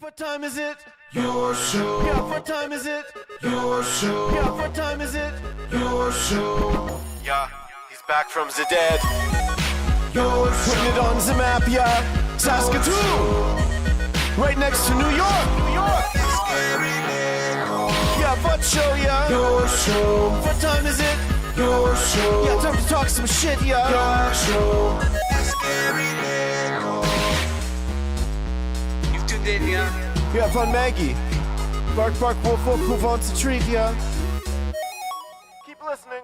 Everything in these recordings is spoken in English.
What time is it? Your show. Yeah, what time is it? Your show. Yeah, what time is it? Your show. Yeah, he's back from the dead. Your show. Putting it on the map, yeah. Saskatoon. Right next to New York. New York. Yeah, what show, yeah. Your show. What time is it? Your show. Yeah, time to talk some shit, yeah. Your show. Yeah, fun Maggie. Bark, bark, wolf, wolf, who wants a treat, yeah? Keep listening.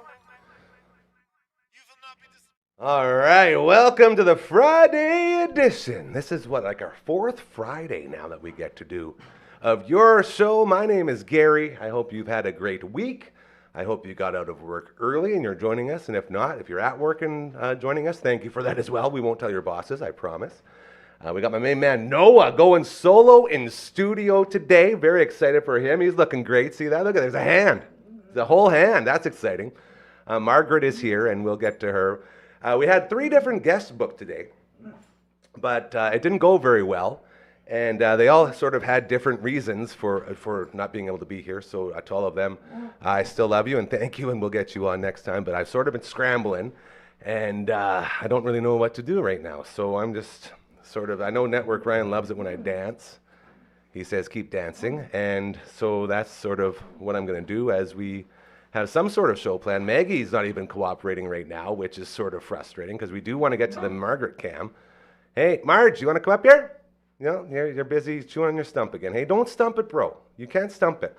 All right, welcome to the Friday edition. This is like our fourth Friday now that we get to do of your show. My name is Gary. I hope you've had a great week. I hope you got out of work early and you're joining us. And if not, if you're at work and joining us, thank you for that as well. We won't tell your bosses, I promise. We got my main man, Noah, going solo in studio today. Very excited for him. He's looking great. See that? Look at there's a hand. The whole hand. That's exciting. Margaret is here, and we'll get to her. We had 3 different guests booked today, but it didn't go very well. And they all sort of had different reasons for not being able to be here. So to all of them, I still love you and thank you, and we'll get you on next time. But I've sort of been scrambling, and I don't really know what to do right now. So I'm just... I know Network Ryan loves it when I dance. He says, keep dancing. And so that's sort of what I'm going to do as we have some sort of show plan. Maggie's not even cooperating right now, which is sort of frustrating because we do want to get to the Margaret cam. Hey, Marge, you want to come up here? You know, you're busy chewing on your stump again. Hey, don't stump it, bro. You can't stump it.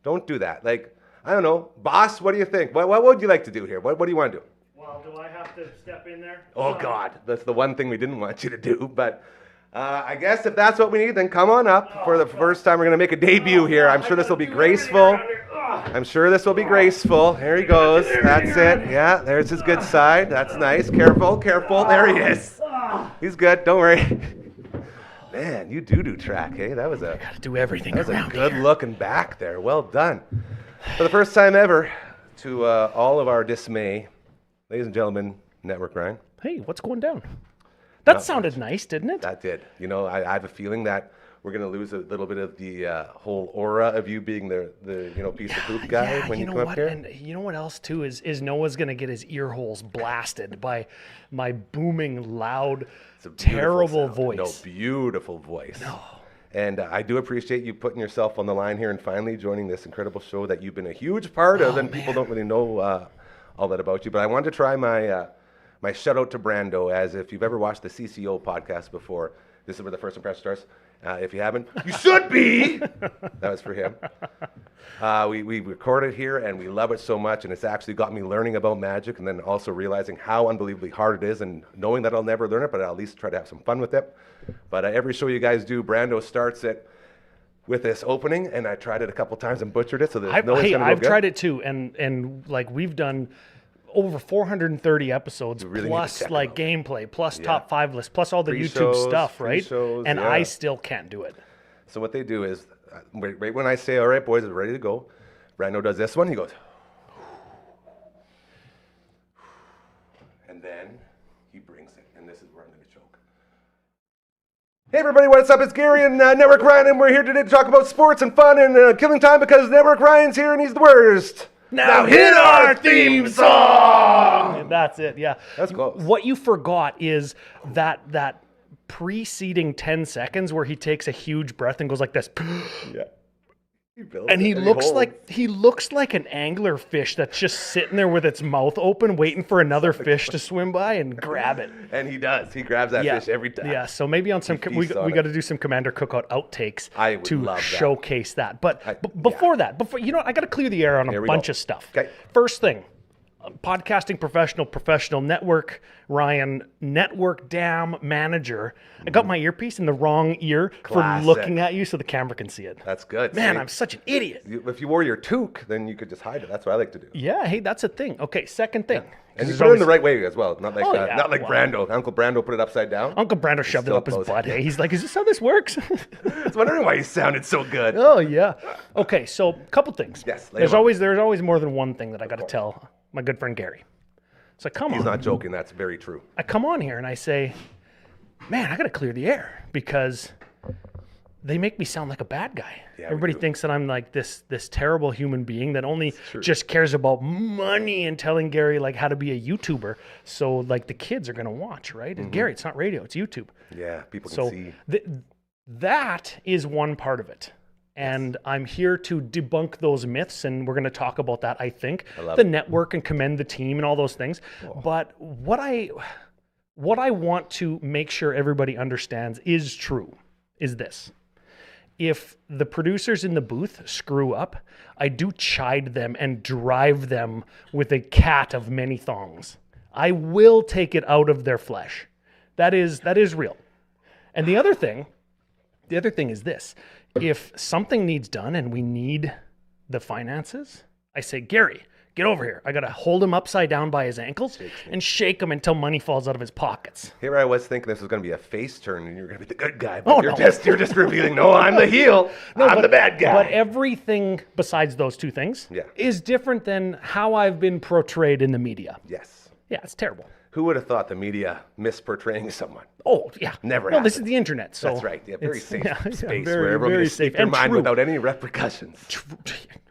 Don't do that. Like, I don't know. Boss, what do you think? What would you like to do here? What do you want to do? Well, do I have to step in there? Oh, God. That's the one thing we didn't want you to do. But I guess if that's what we need, then come on up. For the first time, we're going to make a debut here. I'm sure this will be graceful. I'm sure this will be graceful. There he goes. That's it. Yeah, there's his good side. That's nice. Careful, careful. There he is. He's good. Don't worry. Man, you do track, hey? That was a... Gotta do everything That was around a good here. looking back there. Well done. For the first time ever, to all of our dismay, ladies and gentlemen, Network Ryan. Hey, what's going down? That sounded nice, didn't it? That did. You know, I have a feeling that we're going to lose a little bit of the whole aura of you being the piece of poop guy when you come up here. And you know what else, too, is Noah's going to get his ear holes blasted by my booming, loud, terrible voice. No, beautiful voice. No. And I do appreciate you putting yourself on the line here and finally joining this incredible show that you've been a huge part of, and people don't really know all that about you. But I wanted to try my shout out to Brando, as if you've ever watched the CCO podcast before, this is where the first impression starts. If you haven't, you should be. That was for him. We recorded here and we love it so much, and it's actually got me learning about magic, and then also realizing how unbelievably hard it is, and knowing that I'll never learn it, but I'll at least try to have some fun with it. But every show you guys do, Brando starts it with this opening, and I tried it a couple times and butchered it, so there's no way it's gonna go I've good. tried it too, and like we've done over 430 episodes, really plus like gameplay, plus top 5 lists, plus all the YouTube stuff, right? And I still can't do it. So what they do is, right when I say, all right, boys, it's ready to go, Brando does this one, he goes, and then he brings it, and this is where I'm going to choke. Hey everybody, what's up? It's Gary and Network Ryan, and we're here today to talk about sports and fun and killing time because Network Ryan's here and he's the worst. Now hit our theme song! And that's it, yeah. That's close. What you forgot is that preceding 10 seconds where he takes a huge breath and goes like this. Yeah. And he looks like an angler fish that's just sitting there with its mouth open, waiting for another fish to swim by and grab it. And he does. He grabs that fish every time. Yeah. So maybe on some we got to do some Commander Cookout outtakes to showcase that. But before that, you know, I got to clear the air on a bunch of stuff. Okay. First thing. Podcasting professional network, Ryan, network dam manager. I got my earpiece in the wrong ear for looking at you so the camera can see it. That's good. Man, I'm such an idiot. If you wore your toque, then you could just hide it. That's what I like to do. Yeah, hey, that's a thing. Okay, second thing. Yeah. And you put it in the right way as well. Not like Brando. Uncle Brando put it upside down. Uncle Brando shoved it up his butt. Hey, he's like, is this how this works? I was wondering why he sounded so good. Oh, yeah. Okay, so a couple things. Yes. There's always more than one thing that I got to tell my good friend Gary. So He's not joking. That's very true. I come on here and I say, man, I got to clear the air because they make me sound like a bad guy. Yeah, everybody thinks that I'm like this terrible human being that only just cares about money and telling Gary like how to be a YouTuber. So like the kids are going to watch, right? And Gary, it's not radio, it's YouTube. Yeah, people can see. That is one part of it. And I'm here to debunk those myths, and we're going to talk about that, I think. The network and commend the team and all those things. Oh. But what I want to make sure everybody understands is true is this. If the producers in the booth screw up, I do chide them and drive them with a cat of many thongs. I will take it out of their flesh. That is real. And the other thing is this. If something needs done and we need the finances, I say, Gary, get over here. I got to hold him upside down by his ankles and shake him until money falls out of his pockets. Here I was thinking this was going to be a face turn and you're going to be the good guy. But you're just revealing, no, I'm the heel. I'm the bad guy. But everything besides those two things is different than how I've been portrayed in the media. Yes. Yeah, it's terrible. Who would have thought the media misportraying someone? Oh, yeah. Never happened. This is the internet. So that's right. Yeah, very safe space very, where everyone very can speak their mind without any repercussions.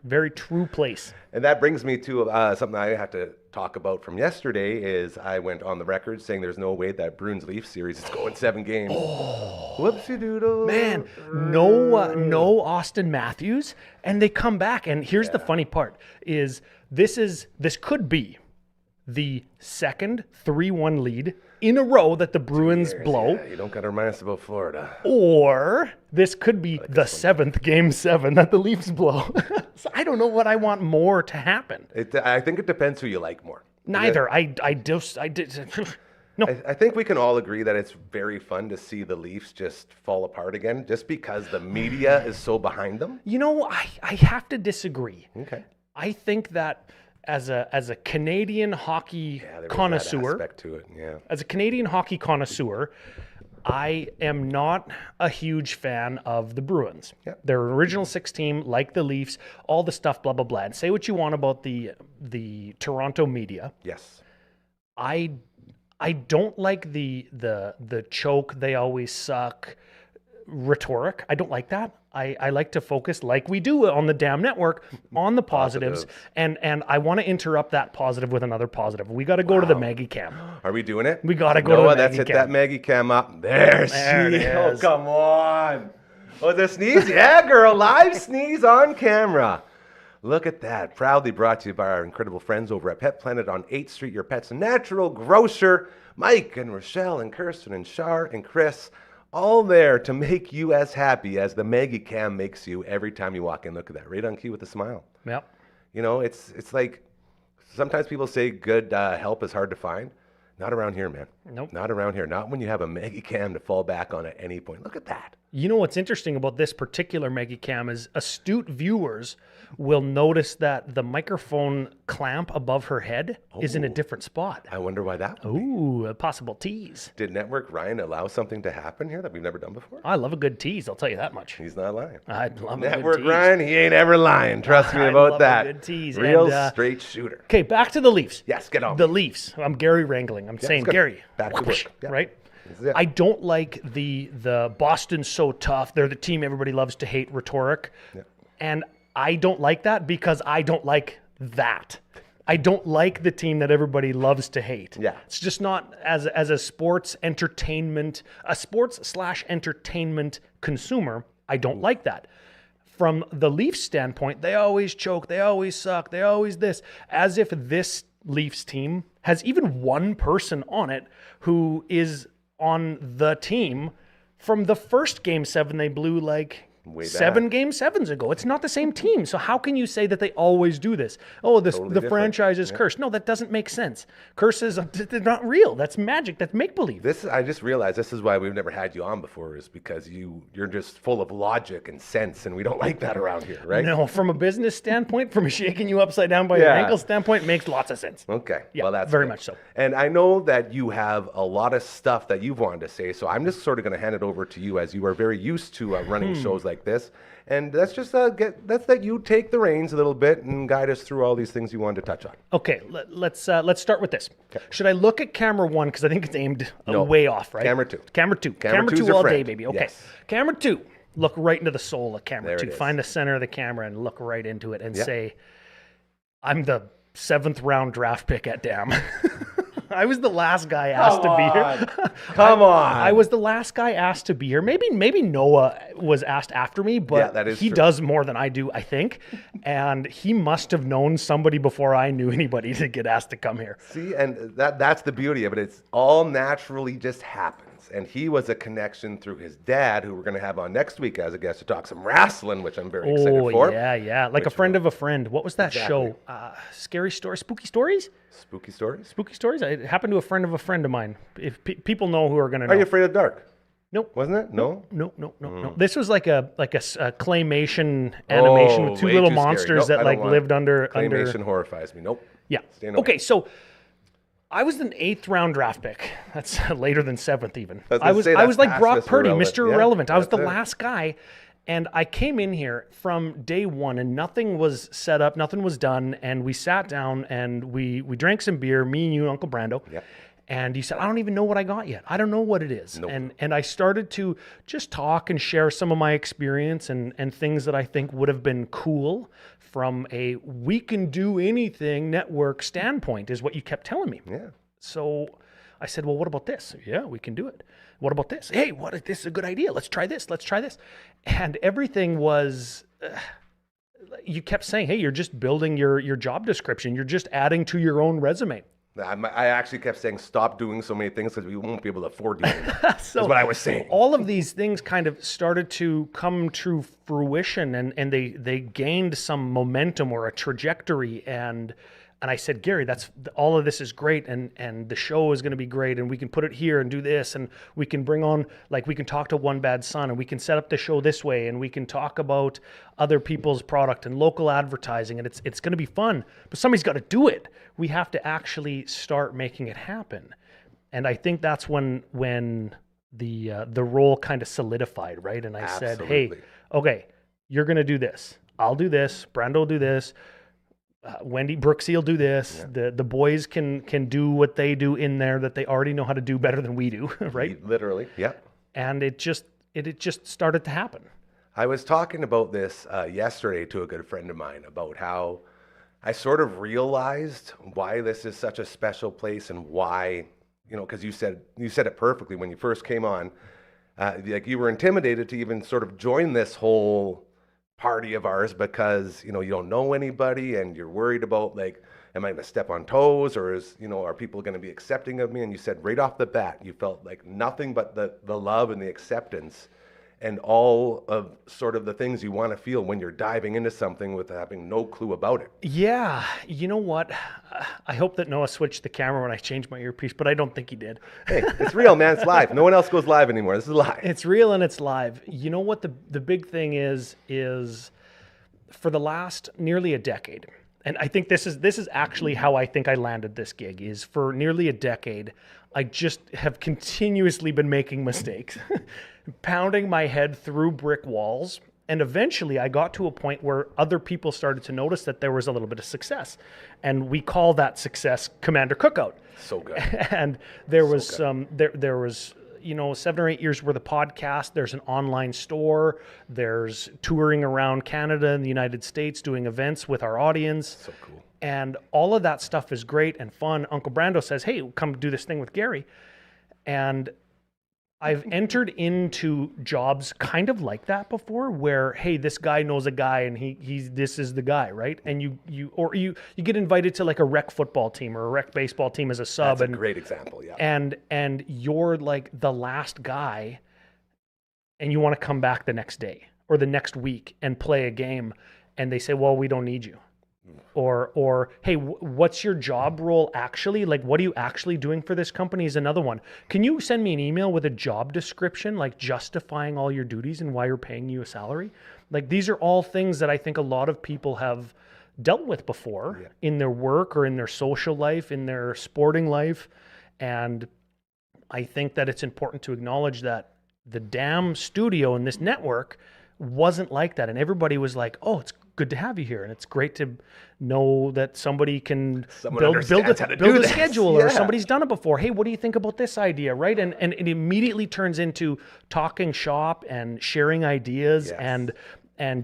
Very true place. And that brings me to something I have to talk about from yesterday is I went on the record saying there's no way that Bruins-Leafs series is going 7 games. Oh. Whoopsie-doodle. Man, no Austin Matthews. And they come back. And here's the funny part is this could be the second 3-1 lead in a row that the Bruins blow. Yeah, you don't got to remind us about Florida. Or this could be the 7th Game 7 that the Leafs blow. So I don't know what I want more to happen. I think it depends who you like more. Neither. No. I think we can all agree that it's very fun to see the Leafs just fall apart again just because the media is so behind them. You know, I have to disagree. Okay. I think that as a Canadian hockey connoisseur, aspect to it. Yeah. As a Canadian hockey connoisseur, I am not a huge fan of the Bruins. Yep. Their original 6 team, like the Leafs, all the stuff, blah blah blah. And say what you want about the Toronto media. Yes. I don't like the choke, they always suck rhetoric. I don't like that. I like to focus, like we do on the damn network, on the positives. And I want to interrupt that positive with another positive. We got to go to the Maggie cam. Are we doing it? We got to go to the Maggie cam. Let's hit that Maggie cam up. There she is. Oh, come on. Oh, the sneeze? Yeah, girl. Live sneeze on camera. Look at that. Proudly brought to you by our incredible friends over at Pet Planet on 8th Street, your pet's natural grocer. Mike and Rochelle and Kirsten and Shar and Chris. All there to make you as happy as the Maggie cam makes you every time you walk in. Look at that, right on cue with a smile. Yep. You know, it's like sometimes people say good help is hard to find. Not around here, man. Nope. Not around here. Not when you have a Maggie cam to fall back on at any point. Look at that. You know what's interesting about this particular Maggie cam is astute viewers will notice that the microphone clamp above her head is in a different spot. I wonder why that would be. A possible tease. Did Network Ryan allow something to happen here that we've never done before? I love a good tease, I'll tell you that much. He's not lying. I love Network a good tease. Ryan, he ain't ever lying. Trust me about that. A good tease. Real straight shooter. Okay, back to the Leafs. Yes, get on. The Leafs. I'm Gary wrangling. I'm saying Gary. Back to work. Yeah. Right? I don't like the Boston's so tough, they're the team everybody loves to hate rhetoric. Yeah. And I don't like that because I don't like that. I don't like the team that everybody loves to hate. Yeah. It's just not as a sports entertainment, a sports/entertainment consumer, I don't like that. From the Leafs standpoint, they always choke, they always suck, they always this, as if this Leafs team has even one person on it who is on the team from the first Game 7 they blew like way 7 Game 7s ago. It's not the same team. So how can you say that they always do this? Oh, the franchise is cursed. No, that doesn't make sense. Curses, they're not real. That's magic. That's make-believe. I just realized this is why we've never had you on before, is because you're just full of logic and sense, and we don't like that around here, right? No, from a business standpoint, from shaking you upside down by your ankle standpoint, makes lots of sense. Okay. Yeah, well, that's very good. much so. And I know that you have a lot of stuff that you've wanted to say, so I'm just sort of going to hand it over to you, as you are very used to running shows like this. And that's just that's that you take the reins a little bit and guide us through all these things you wanted to touch on. Okay, let's start with this. Okay. Should I look at camera 1 because I think it's aimed way off, right? Camera 2. Camera 2 Camera 2 all friend. day, baby. Okay. Yes. Camera 2. look right into the soul of camera There two. it is. Find the center of the camera and look right into it and say, I'm the 7th round draft pick at DAM. I was the last guy asked to be here. Come on. I was the last guy asked to be here. Maybe Noah was asked after me, but that is he true. does more than I do, I think. And he must have known somebody before I knew anybody to get asked to come here. See, and that's the beauty of it. It's all naturally just happens. And he was a connection through his dad, who we're going to have on next week as a guest to talk some wrestling, which I'm very excited for. Yeah. Like a friend of a friend. What was that show? Scary Stories? Spooky Stories? Spooky Stories? Spooky Stories? It happened to a friend of mine. If people know who are going to know. Are You Afraid of the Dark? Nope. Wasn't it? No? No. This was like a claymation animation with two way little too scary. monsters Nope, that like lived under. Claymation horrifies me. Nope. Yeah. Staying away. Okay, so I was an 8th round draft pick. That's later than 7th even. I was like Brock Purdy, Mr. Irrelevant. I was the last guy. And I came in here from day one and nothing was set up, nothing was done. And we sat down and we drank some beer, me and you and Uncle Brando. Yep. And you said, I don't even know what I got yet. I don't know what it is. Nope. And I started to just talk and share some of my experience and things that I think would have been cool from a we can do anything network standpoint is what you kept telling me. Yeah. So I said, well, what about this? Yeah, we can do it. What about this? Hey, this is a good idea. Let's try this. Let's try this. And everything was, you kept saying, hey, you're just building your job description. You're just adding to your own resume. I actually kept saying, stop doing so many things because we won't be able to afford you. That's what I was saying. All of these things kind of started to come to fruition and they gained some momentum or a trajectory. And I said, Gary, all of this is great. And the show is going to be great. And we can put it here and do this. And we can bring on, we can talk to One Bad Son and we can set up the show this way. And we can talk about other people's product and local advertising. And it's going to be fun. But somebody's got to do it. We have to actually start making it happen. And I think that's when the role kind of solidified, right? And I said, hey, okay, you're going to do this. I'll do this. Brando will do this. Wendy Brooksy will do this. Yeah. The boys can do what they do in there that they already know how to do better than we do, right? Literally, yeah. And it just started to happen. I was talking about this yesterday to a good friend of mine about how I sort of realized why this is such a special place and why, because you said it perfectly when you first came on. You were intimidated to even sort of join this whole party of ours because, you don't know anybody and you're worried about am I going to step on toes or are people going to be accepting of me? And you said right off the bat, you felt like nothing but the love and the acceptance and all of sort of the things you want to feel when you're diving into something with having no clue about it. Yeah. You know what? I hope that Noah switched the camera when I changed my earpiece, but I don't think he did. Hey, it's real, man. It's live. No one else goes live anymore. This is live. It's real and it's live. You know what the big thing is for the last nearly a decade, and I think this is actually how I think I landed this gig, is for nearly a decade, I just have continuously been making mistakes, pounding my head through brick walls. And eventually I got to a point where other people started to notice that there was a little bit of success. And we call that success Commander Cookout. So good. And there was there was 7 or 8 years worth of podcast. There's an online store. There's touring around Canada and the United States doing events with our audience. So cool. And all of that stuff is great and fun. Uncle Brando says, hey, come do this thing with Gary. And I've entered into jobs kind of like that before where, hey, this guy knows a guy and this is the guy, right? And you get invited to a rec football team or a rec baseball team as a sub. That's a great example, yeah. And you're the last guy and you want to come back the next day or the next week and play a game. And they say, well, we don't need you. Or hey, what's your job role actually? What are you actually doing for this company is another one. Can you send me an email with a job description, justifying all your duties and why you're paying you a salary? These are all things that I think a lot of people have dealt with before in their work or in their social life, in their sporting life. And I think that it's important to acknowledge that the DAM studio and this network wasn't like that. And everybody was like, oh, it's good to have you here. And it's great to know that somebody can build a schedule or somebody's done it before. Hey, what do you think about this idea, right? And it immediately turns into talking shop and sharing ideas and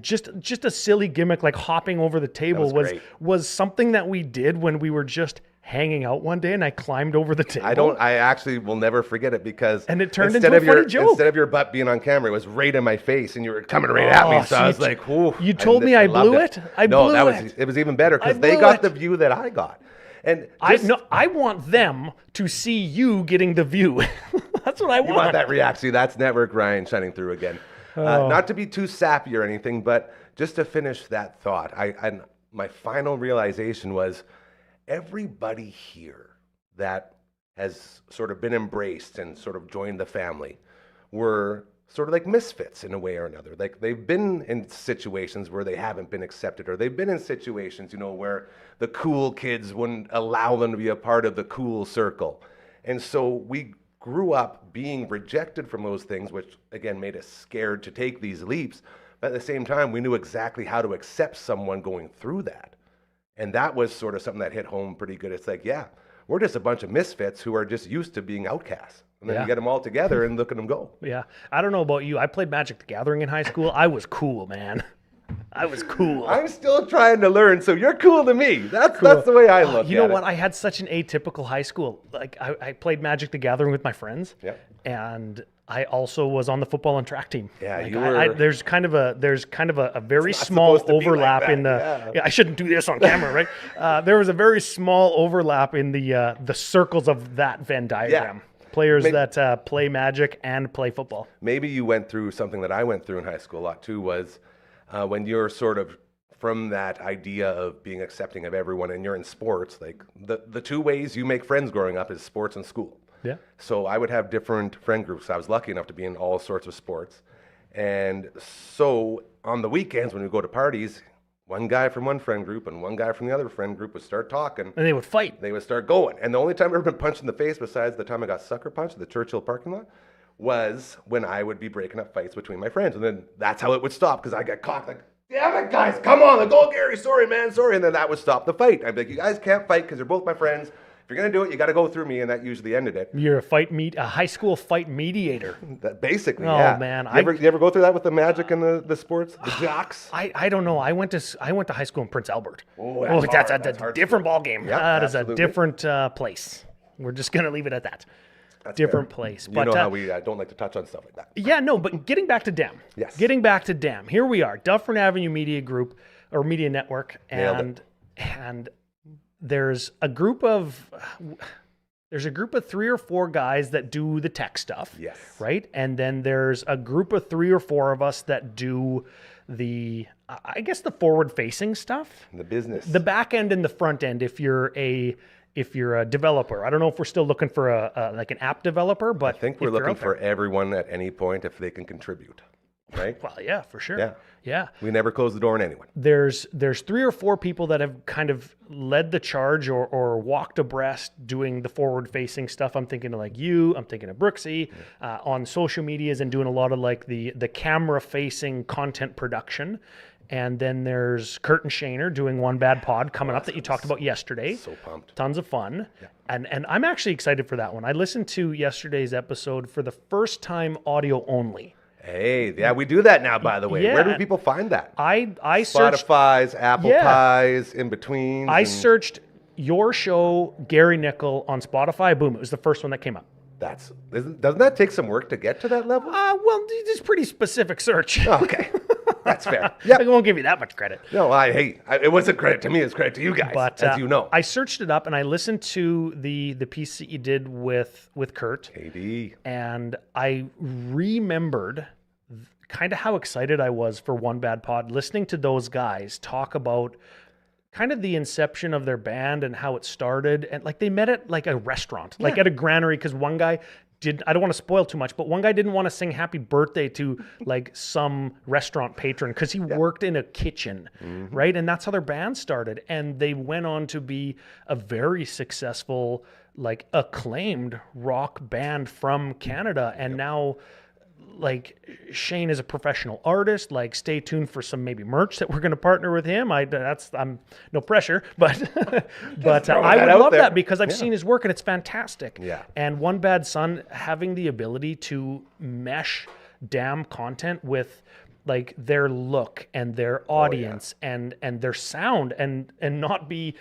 just a silly gimmick like hopping over the table was something that we did when we were just hanging out one day, and I climbed over the table. I actually will never forget it because it turned into a funny joke. Instead of your butt being on camera, it was right in my face, and you were coming right at me. So I was like, "Ooh!" You told me I blew it. It was even better because they got the view that I got, and I want them to see you getting the view. That's what I want. You want that reaction? That's Network Ryan shining through again. Not to be too sappy or anything, but just to finish that thought, my final realization was, everybody here that has sort of been embraced and sort of joined the family were sort of like misfits in a way or another. Like they've been in situations where they haven't been accepted, or they've been in situations, where the cool kids wouldn't allow them to be a part of the cool circle. And so we grew up being rejected from those things, which again made us scared to take these leaps. But at the same time, we knew exactly how to accept someone going through that. And that was sort of something that hit home pretty good. It's like, yeah, we're just a bunch of misfits who are just used to being outcasts. And then you get them all together and look at them go. Yeah. I don't know about you. I played Magic the Gathering in high school. I was cool, man. I was cool. I'm still trying to learn, so you're cool to me. That's the way I look at it. You know what? I had such an atypical high school. Like I played Magic the Gathering with my friends. Yeah. And I also was on the football and track team. Yeah, like there's kind of a very small overlap in the. Yeah, I shouldn't do this on camera, right? There was a very small overlap in the circles of that Venn diagram. Yeah. Players that play Magic and play football. Maybe you went through something that I went through in high school a lot too. Was when you're sort of from that idea of being accepting of everyone, and you're in sports. Like the two ways you make friends growing up is sports and school. Yeah. So I would have different friend groups. I was lucky enough to be in all sorts of sports. And so on the weekends when we go to parties, one guy from one friend group and one guy from the other friend group would start talking. And they would fight. They would start going. And the only time I've ever been punched in the face, besides the time I got sucker punched at the Churchill parking lot, was when I would be breaking up fights between my friends. And then that's how it would stop, because I got caught like, damn it, guys, come on. Like, oh, Gary, sorry, man, sorry. And then that would stop the fight. I'd be like, you guys can't fight because you're both my friends. If you're going to do it, you got to go through me, and that usually ended it. You're a high school fight mediator. Basically, oh, yeah. Man. You ever go through that with the Magic and the sports, the jocks? I don't know. I went to high school in Prince Albert. That's a different ball game. Yep, that is a different place. We're just going to leave it at that. That's different fair. place. But, you know how we don't like to touch on stuff like that. Yeah, no, but getting back to DEM. Yes. Getting back to DEM. Here we are, Dufferin Avenue Media Group, or Media Network. And there's a group of 3 or 4 guys that do the tech stuff. Yes. Right? And then there's a group of 3 or 4 of us that do the forward-facing stuff. The business. The back end and the front end if you're a developer. I don't know if we're still looking for an app developer, but I think we're looking for everyone at any point if they can contribute. Right? Well, yeah, for sure. Yeah. We never close the door on anyone. There's 3 or 4 people that have kind of led the charge or walked abreast doing the forward-facing stuff. I'm thinking of like you. I'm thinking of Brooksy on social medias and doing a lot of like the camera-facing content production. And then there's Kurt and Shaner doing One Bad Pod coming up that you talked about yesterday. So pumped. Tons of fun. Yeah. And I'm actually excited for that one. I listened to yesterday's episode for the first time audio only. Hey, yeah, we do that now, by the way. Yeah. Where do people find that? I Spotify's, Apple Pies, in between. I searched your show, Gary Nickel, on Spotify. Boom, it was the first one that came up. Doesn't that take some work to get to that level? Well, it's pretty specific search. Okay. That's fair. Yeah, I won't give you that much credit. No, it wasn't credit to me. It's credit to you guys, but, as you know. I searched it up and I listened to the piece that you did with Kurt. KD. And I remembered kind of how excited I was for One Bad Pod, listening to those guys talk about kind of the inception of their band and how it started. And like they met at like a restaurant, like at a granary, because one guy I don't want to spoil too much, but one guy didn't want to sing happy birthday to like some restaurant patron because he worked in a kitchen, right? And that's how their band started. And they went on to be a very successful, like acclaimed rock band from Canada. And now like Shane is a professional artist. Like, stay tuned for some maybe merch that we're going to partner with him. I'm no pressure, but I would love that because I've seen his work and it's fantastic. Yeah. And One Bad Son having the ability to mesh damn content with like their look and their audience and their sound and not be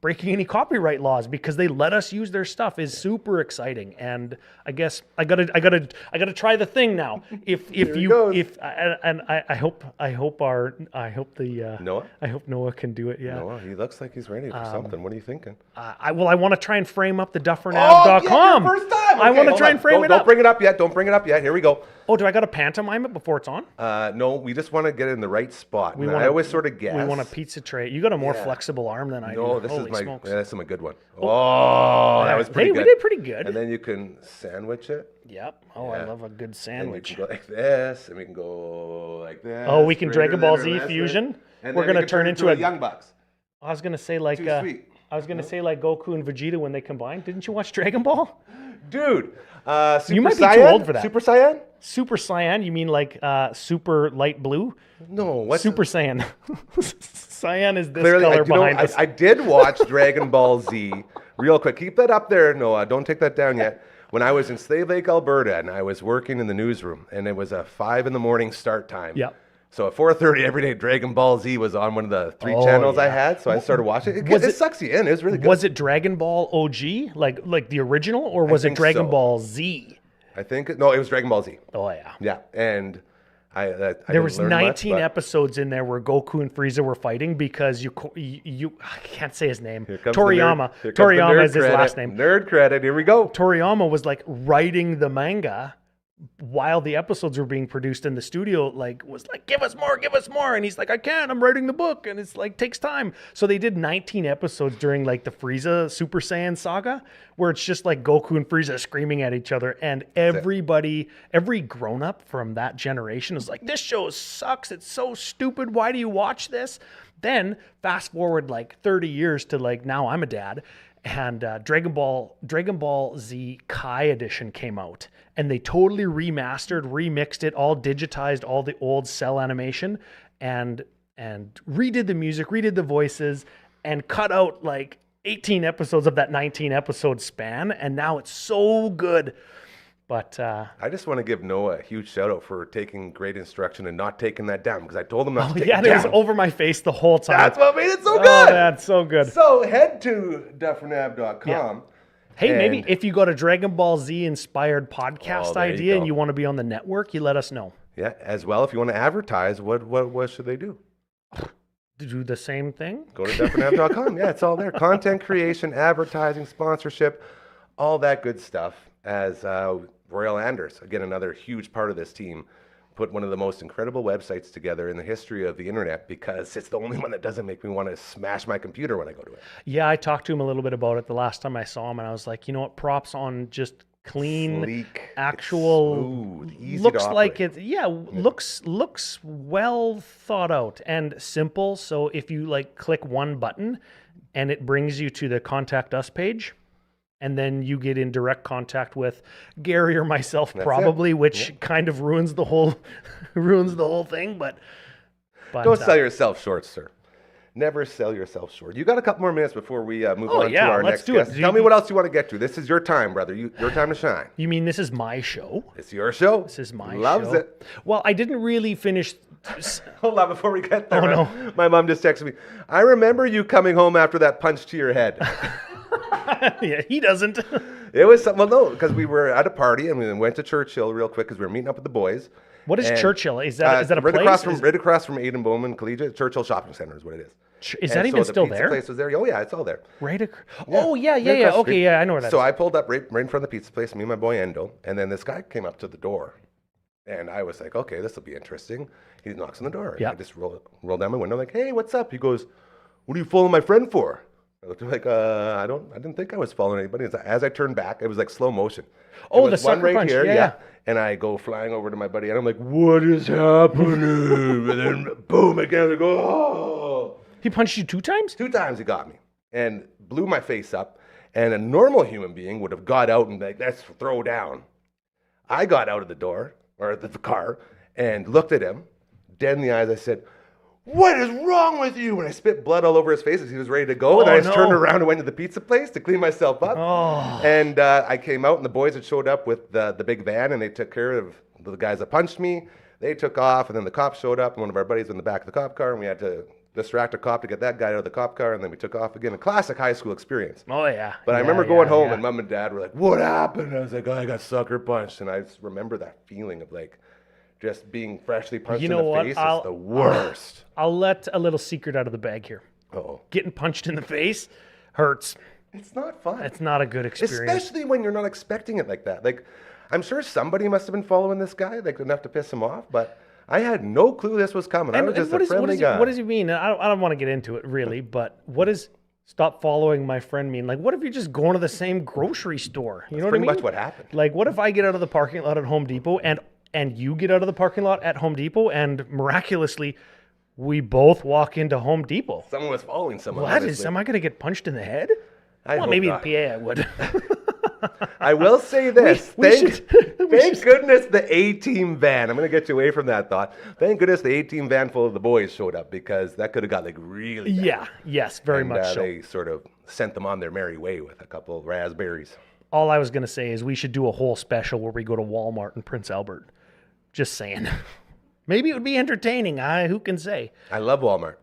breaking any copyright laws because they let us use their stuff is super exciting. And I guess I gotta try the thing now. I hope Noah can do it. Yeah. Noah, he looks like he's ready for something. What are you thinking? I want to try and frame up the DufferinAve.com. Yeah, first time. I want to try and frame it up. Don't bring it up yet. Don't bring it up yet. Here we go. Oh, do I got to pantomime it before it's on? No, we just want to get it in the right spot. I always sort of guess. We want a pizza tray. You got a more flexible arm than I do. No, this Holy is my. smokes. Yeah, this is my good one. Oh, that was pretty good. We did pretty good. And then you can sandwich it. Yep. Oh, I love a good sandwich. And we can go like this, and we can go like this. Oh, we can Dragon Ball Z fusion. We're gonna turn into a Young Bucks. I was gonna say like. Too sweet. I was gonna say like Goku and Vegeta when they combined. Didn't you watch Dragon Ball? Dude, you might be too old for that. Super Saiyan? Super Saiyan? You mean like super light blue? No, what's Super Saiyan? Cyan is this color behind us. I did watch Dragon Ball Z real quick. Keep that up there, Noah. Don't take that down yet. When I was in Slave Lake, Alberta, and I was working in the newsroom, and it was a 5 a.m. start time. Yeah. So at 4:30 every day, Dragon Ball Z was on one of the 3 channels I had. So I started watching it. It sucks you in. It was really good. Was it Dragon Ball OG, like the original, or was it Dragon Ball Z? I think it was Dragon Ball Z. Oh yeah. Yeah, and there was 19 episodes in there where Goku and Frieza were fighting because I can't say his name. Toriyama. Toriyama is his last name. Nerd credit. Here we go. Toriyama was like writing the manga while the episodes were being produced in the studio, was like, give us more. And he's like, I can't, I'm writing the book. And it's like, takes time. So they did 19 episodes during like the Frieza Super Saiyan saga, where it's just like Goku and Frieza screaming at each other. And every grown up from that generation is like, this show sucks. It's so stupid. Why do you watch this? Then fast forward like 30 years to like, now I'm a dad. And Dragon Ball Z Kai edition came out, and they totally remixed it, all digitized, all the old cell animation, and redid the music, redid the voices, and cut out like 18 episodes of that 19 episode span, and now it's so good. But I just want to give Noah a huge shout out for taking great instruction and not taking that down, because I told him not to take it down. It was over my face the whole time. That's what made it so good. Oh, that's so good. So head to DufferinAve.com. Yeah. Hey, maybe if you got a Dragon Ball Z inspired podcast idea and you want to be on the network, you let us know. Yeah, as well, if you want to advertise, what should they do? Do the same thing? Go to DufferinAve.com. Yeah, it's all there. Content creation, advertising, sponsorship, all that good stuff. As Royal Anders, again, another huge part of this team, put one of the most incredible websites together in the history of the internet, because it's the only one that doesn't make me want to smash my computer when I go to it. Yeah, I talked to him a little bit about it the last time I saw him, and I was like, you know what, props on just clean, sleek, actual, smooth, easy looks to like operate. Looks well thought out and simple. So if you like click one button and it brings you to the Contact Us page, and then you get in direct contact with Gary or myself, which kind of ruins the whole thing. But don't sell yourself short, sir. Never sell yourself short. You got a couple more minutes before we move on to our next guest. Tell me what else you want to get to. This is your time, brother. Your time to shine. You mean this is my show? It's your show. This is my show. Loves it. Well, I didn't really finish. Hold on, before we get there. Oh, no. My mom just texted me. I remember you coming home after that punch to your head. Yeah, he doesn't. It was something. Well, no, because we were at a party and we went to Churchill real quick because we were meeting up with the boys. What is Churchill? Is that a right place? Right across from Aidan Bowman Collegiate. Churchill Shopping Center is what it is. Is that even still there? The place was there. Oh yeah, it's all there. Right. Oh yeah. Okay, yeah, I know where that is. So I pulled up right in front of the pizza place, me and my boy Endo, and then this guy came up to the door, and I was like, okay, this will be interesting. He knocks on the door. Yeah. I just roll down my window, like, hey, what's up? He goes, what are you following my friend for? I looked like, I didn't think I was following anybody. As I turned back, it was like slow motion. Oh, the sucker punch. Here, yeah. And I go flying over to my buddy, and I'm like, what is happening? And then boom, again, I go, oh. He punched you 2 times? 2 times he got me and blew my face up. And a normal human being would have got out and like, let's throw down. I got out of the door, or the car, and looked at him, dead in the eyes. I said, "What is wrong with you?" And I spit blood all over his face as he was ready to go. And I just turned around and went to the pizza place to clean myself up. And I came out, and the boys had showed up with the big van, and they took care of the guys that punched me. They took off, and then the cops showed up, and one of our buddies was in the back of the cop car, and we had to distract a cop to get that guy out of the cop car, and then we took off again. A classic high school experience. Oh, yeah. But I remember going home, and Mom and Dad were like, "What happened?" And I was like, "Oh, I got sucker punched." And I just remember that feeling of like just being freshly punched in the face is the worst. I'll let a little secret out of the bag here. Uh-oh. Getting punched in the face hurts. It's not fun. It's not a good experience. Especially when you're not expecting it like that. Like, I'm sure somebody must have been following this guy, like enough to piss him off, but I had no clue this was coming. I was just a friendly guy. What does he mean? I don't want to get into it really, but what does stop following my friend mean? Like, what if you're just going to the same grocery store? You know what I mean? Pretty much what happened. Like, what if I get out of the parking lot at Home Depot and you get out of the parking lot at Home Depot and miraculously we both walk into Home Depot? Someone was following someone. Am I going to get punched in the head? Maybe in PA I would. I will say this. Thank goodness the A-Team van. I'm going to get you away from that thought. Thank goodness the A-Team van full of the boys showed up, because that could have got like really bad. Yeah, yes, very much so. They sort of sent them on their merry way with a couple of raspberries. All I was going to say is we should do a whole special where we go to Walmart in Prince Albert. Just saying. Maybe it would be entertaining. Who can say? I love Walmart.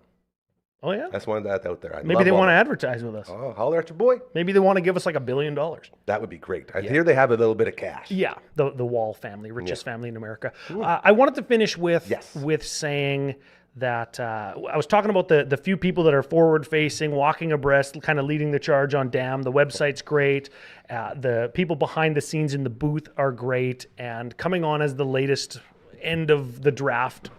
Oh, yeah? That's one that's out there. Maybe they want to advertise with us. Oh, holler at your boy. Maybe they want to give us like $1 billion. That would be great. I hear they have a little bit of cash. Yeah, the Wall family, richest family in America. I wanted to finish with saying that I was talking about the few people that are forward-facing, walking abreast, kind of leading the charge on DAM. The website's great. The people behind the scenes in the booth are great. And coming on as the latest end of the draft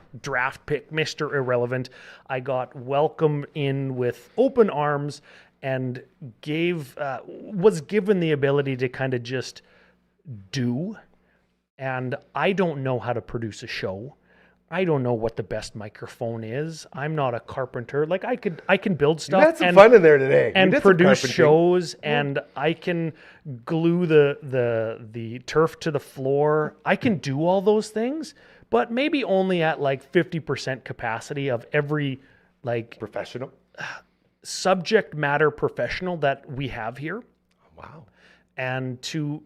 pick, Mr. Irrelevant, I got welcomed in with open arms and was given the ability to kind of just do. And I don't know how to produce a show. I don't know what the best microphone is. I'm not a carpenter. Like I can build stuff. You had some fun in there today. And produce shows, and I can glue the turf to the floor. I can do all those things, but maybe only at like 50% capacity of every like professional subject matter professional that we have here. Wow. And to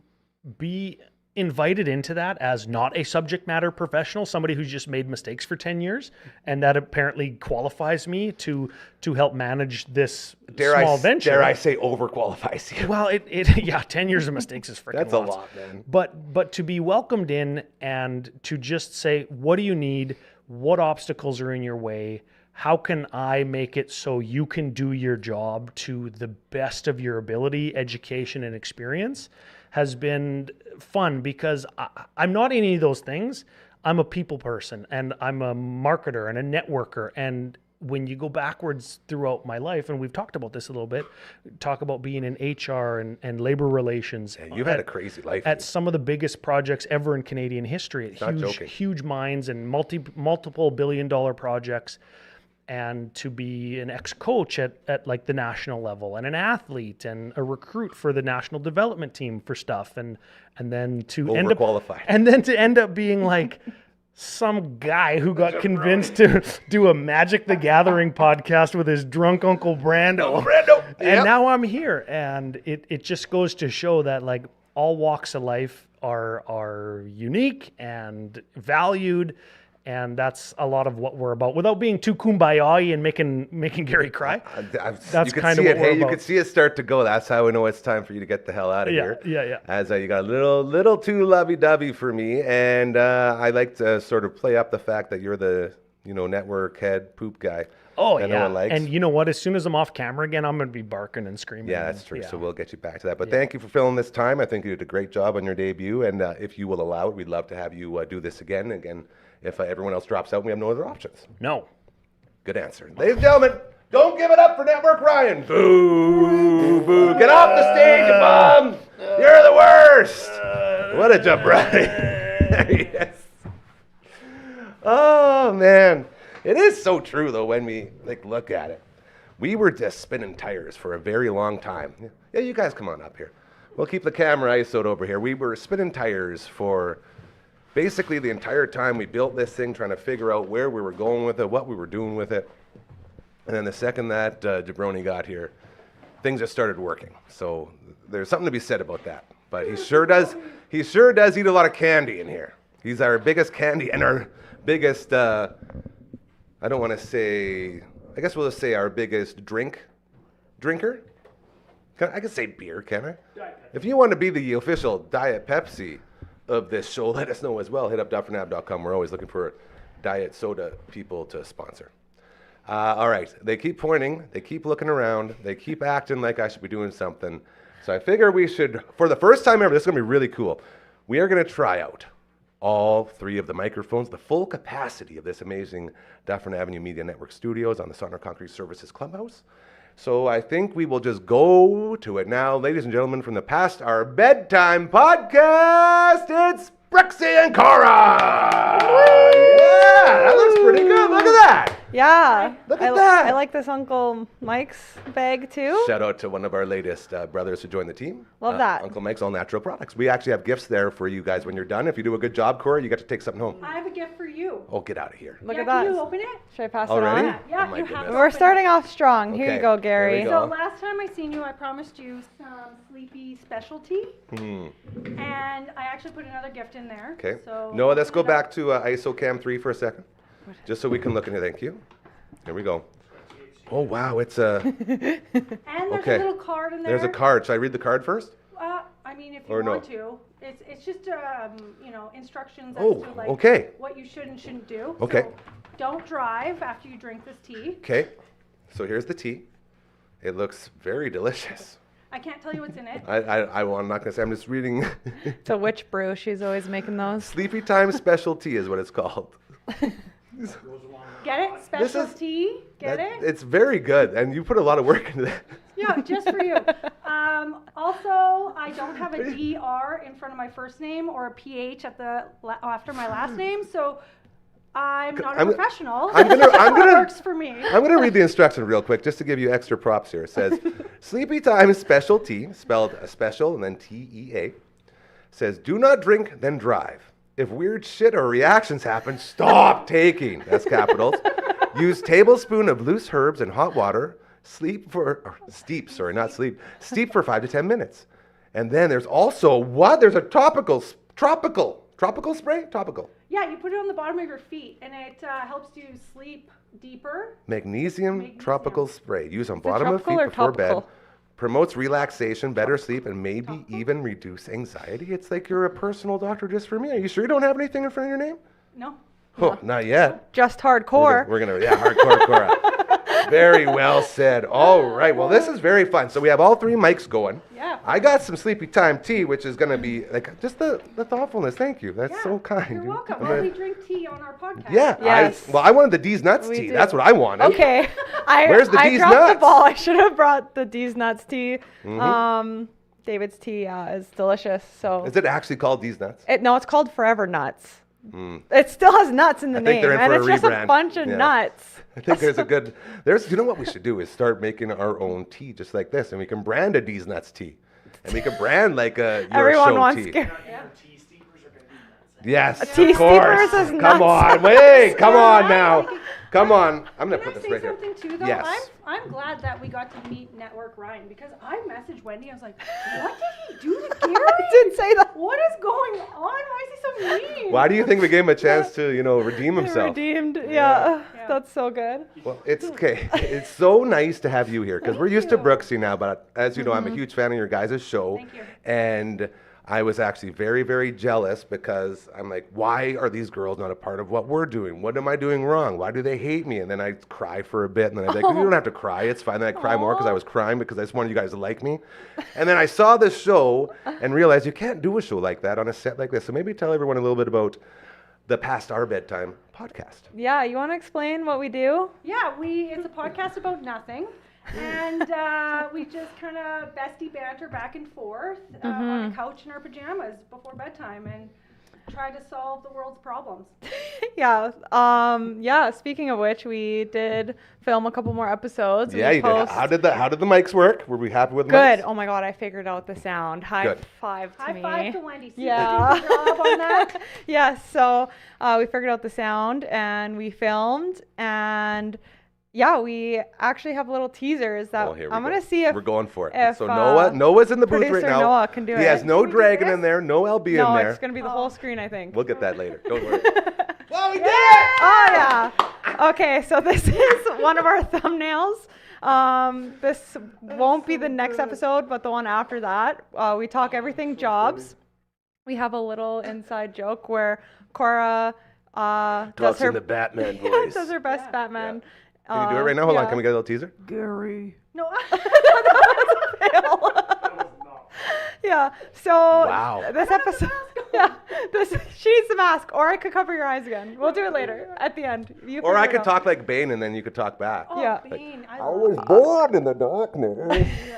be invited into that as not a subject matter professional, somebody who's just made mistakes for 10 years, and that apparently qualifies me to help manage this small venture. Dare I say overqualifies you? Well, 10 years of mistakes is freaking That's lots. a lot, man. But to be welcomed in and to just say, what do you need? What obstacles are in your way? How can I make it so you can do your job to the best of your ability, education, and experience has been fun, because I'm not any of those things. I'm a people person, and I'm a marketer and a networker. And when you go backwards throughout my life, and we've talked about this a little bit, talk about being in HR and labor relations. Yeah, you've had a crazy life. At some of the biggest projects ever in Canadian history, huge mines and multiple billion-dollar projects. And to be an ex-coach at like the national level, and an athlete and a recruit for the national development team for stuff, and then to end up being like some guy who got convinced to do a Magic the Gathering podcast with his drunk Uncle Brando. And now I'm here, and it just goes to show that like all walks of life are unique and valued. And that's a lot of what we're about, without being too kumbaya and making Gary cry. That's kind of what we're about. You could see it start to go. That's how we know it's time for you to get the hell out of here. Yeah. As you got a little too lovey-dovey for me, and I like to sort of play up the fact that you're the network head poop guy. Oh, yeah. No one likes. And you know what? As soon as I'm off camera again, I'm going to be barking and screaming. Yeah, that's true. Yeah. So we'll get you back to that. But thank you for filling this time. I think you did a great job on your debut. And if you will allow it, we'd love to have you do this again. If everyone else drops out, we have no other options. No. Good answer. Ladies and gentlemen, don't give it up for Network Ryan. Boo, boo. Get off the stage, you bum. You're the worst. What a jump, Ryan. Yes. Oh, man. It is so true, though, when we look at it. We were just spinning tires for a very long time. Yeah, you guys come on up here. We'll keep the camera ISO'd over here. We were spinning tires for basically the entire time we built this thing, trying to figure out where we were going with it, what we were doing with it. And then the second that Jabroni got here, things just started working. So there's something to be said about that. But he sure does eat a lot of candy in here. He's our biggest candy and our biggest, I don't want to say, I guess we'll just say our biggest drinker. I can say beer, can I? If you want to be the official Diet Pepsi of this show, let us know as well. Hit up dufferinav.com. We're always looking for diet soda people to sponsor. All right, they keep pointing, they keep looking around, they keep acting like I should be doing something. So I figure we should, for the first time ever, this is going to be really cool. We are going to try out all 3 of the microphones, the full capacity of this amazing Dufferin Avenue Media Network studios on the Saskatchewan Concrete Services Clubhouse. So I think we will just go to it now. Ladies and gentlemen, from the past, our bedtime podcast, it's Brexy and Cora! Yeah, that looks pretty good. Look at that. Yeah. Look at that. I like this Uncle Mike's bag too. Shout out to one of our latest brothers who joined the team. Love that. Uncle Mike's All Natural Products. We actually have gifts there for you guys when you're done. If you do a good job, Cora, you get to take something home. I have a gift for you. Oh, get out of here. Look at that. Can you open it? Should I pass Already? it on? Yeah, Oh my you have goodness. to We're open starting it. off strong. Here Okay, you go, there we Gary. go. So last time I seen you, I promised you some sleepy specialty, and I actually put another gift in there. Okay. So Noah, let's go back to ISO Cam 3 for a second, just so we can look in here. Thank you. Here we go. Oh, wow, it's a... And there's Okay. a little card in there. There's a card. Should I read the card first? I mean, if you Or no? want to, it's just instructions as Oh, to like okay. what you should and shouldn't do. Okay. So don't drive after you drink this tea. Okay. So here's the tea. It looks very delicious. I can't tell you what's in it. I'm not going to say. I'm just reading. It's a witch brew. She's always making those. Sleepy Time Special Tea is what it's called. Get it? Special tea? Get it? It's very good, and you put a lot of work into that. Yeah, just for you. Also, I don't have a DR in front of my first name or a PH after my last name, so I'm not a professional. I'm gonna It works for me. I'm gonna read the instruction real quick just to give you extra props here. It says, Sleepy Time Special Tea, spelled special and then TEA, says, do not drink, then drive. If weird shit or reactions happen, stop taking. That's capitals. Use tablespoon of loose herbs and hot water. Steep for 5 to 10 minutes. And then there's also There's a tropical spray? Topical. Yeah, you put it on the bottom of your feet, and it helps you sleep deeper. Magnesium tropical spray. Use on bottom of tropical feet or before bed. topical? Promotes relaxation, better sleep, and maybe even reduce anxiety. It's like you're a personal doctor just for me. Are you sure you don't have anything in front of your name? No. Oh, not yet. Just hardcore. We're gonna hardcore Cora. Very well said. All right. Well, this is very fun. So we have all 3 mics going. Yeah. I got some Sleepy Time tea, which is gonna be like just the thoughtfulness. Thank you. That's Yeah, so kind. You're welcome. I'm Well, gonna- we drink tea on our podcast. Yeah. Yes. I wanted the D's Nuts We tea. do. That's what I wanted. Okay. Where's the I D's dropped nuts? the ball. I should have brought the D's Nuts tea. David's tea is delicious. So Is it actually called D's Nuts? no, it's called Forever Nuts. It still has nuts in the I think name, they're in and for it's a just a rebrand. bunch of Yeah. nuts. I think you know what we should do is start making our own tea just like this, and we can brand a D's Nuts tea. And we can brand like a your Everyone show wants tea. Gary. Yes, tea of course. steepers is Come nuts. on, wait, come on now. Come on. I'm going to Can put I this say right here. something too, though? Yes. I'm glad that we got to meet Network Ryan, because I messaged Wendy. I was like, what did he do to Gary? I didn't say that. What is going on? Why is he so mean? Why do you think we gave him a chance to, redeem himself? Redeemed. Yeah. That's so good. Well, it's okay. It's so nice to have you here because we're used to Brooksy now, but as you know, I'm a huge fan of your guys' show. Thank you. And I was actually very, very jealous because I'm like, why are these girls not a part of what we're doing? What am I doing wrong? Why do they hate me? And then I cry for a bit, and then I'm like, you don't have to cry. It's fine. Then I cry more because I was crying because I just wanted you guys to like me. And then I saw this show and realized you can't do a show like that on a set like this. So maybe tell everyone a little bit about the Past Our Bedtime podcast. Yeah, you want to explain what we do? Yeah, it's a podcast about nothing. And we just kind of bestie banter back and forth on a couch in our pajamas before bedtime and try to solve the world's problems. Yeah. Yeah. Speaking of which, we did film a couple more episodes. Yeah, you did. How did the mics work? Were we happy with the Good. mics? Oh my God, I figured out the sound. High five to me. High five to Wendy. Yeah. Good job on that. Yeah. So we figured out the sound and we filmed, and yeah, we actually have little teasers that I'm gonna see if we're going for it. If, so Noah's in the booth right now. Noah can do it. He has no dragon in there, no LB in there. No, it's gonna be the whole screen, I think. We'll get that later. Don't worry. Well, we did it! Oh yeah. Okay, so this is one of our thumbnails. This won't be the next episode, but the one after that. We talk everything jobs. We have a little inside joke where Cora does her in the Batman voice. does her best Batman. Can you do it right now? Hold on. Can we get a little teaser? Gary. No. Yeah. So wow. This episode. Yeah. She needs the mask, or I could cover your eyes again. We'll do it later at the end. Or I could talk like Bane, and then you could talk back. Oh, yeah. Bane. I was born in the darkness.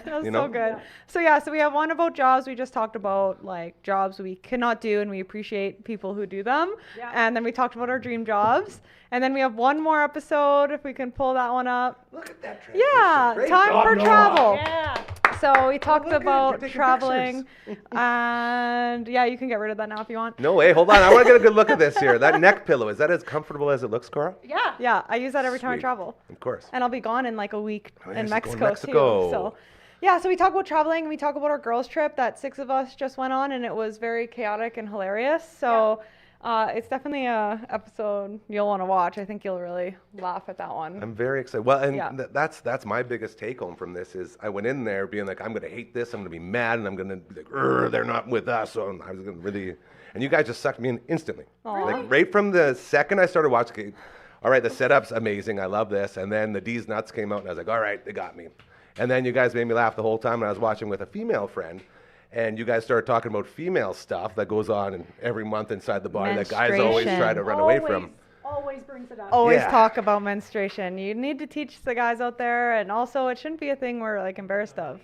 That was so good. So yeah, so we have one about jobs. We just talked about like jobs we cannot do, and we appreciate people who do them. Yeah. And then we talked about our dream jobs. And then we have one more episode, if we can pull that one up. Look at that transition. Yeah, Great time job, for Noah. travel. Yeah. So we talked look good. about You're taking traveling, and yeah, you can get rid of that now if you want. No way. Hold on. I want to get a good look at this here. That neck pillow, is that as comfortable as it looks, Cora? Yeah. Yeah, I use that every time I Sweet. travel. Of course. And I'll be gone in like a week Oh, yeah, in she's going to Mexico, Mexico. too. So yeah, so we talk about traveling, and we talk about our girls' trip that 6 of us just went on, and it was very chaotic and hilarious. So it's definitely a episode you'll want to watch. I think you'll really laugh at that one. I'm very excited. Well, and Yeah. that's my biggest take home from this is I went in there being like, I'm going to hate this. I'm going to be mad, and I'm going to be like, they're not with us. So I was going to really, and you guys just sucked me in instantly. Aw. Like right from the second I started watching, all right, the setup's amazing. I love this. And then the D's Nuts came out, and I was like, all right, they got me. And then you guys made me laugh the whole time. And I was watching with a female friend. And you guys started talking about female stuff that goes on every month inside the body that guys always try to run away from. Always brings it up. Always Yeah. talk about menstruation. You need to teach the guys out there, and also it shouldn't be a thing we're like embarrassed of.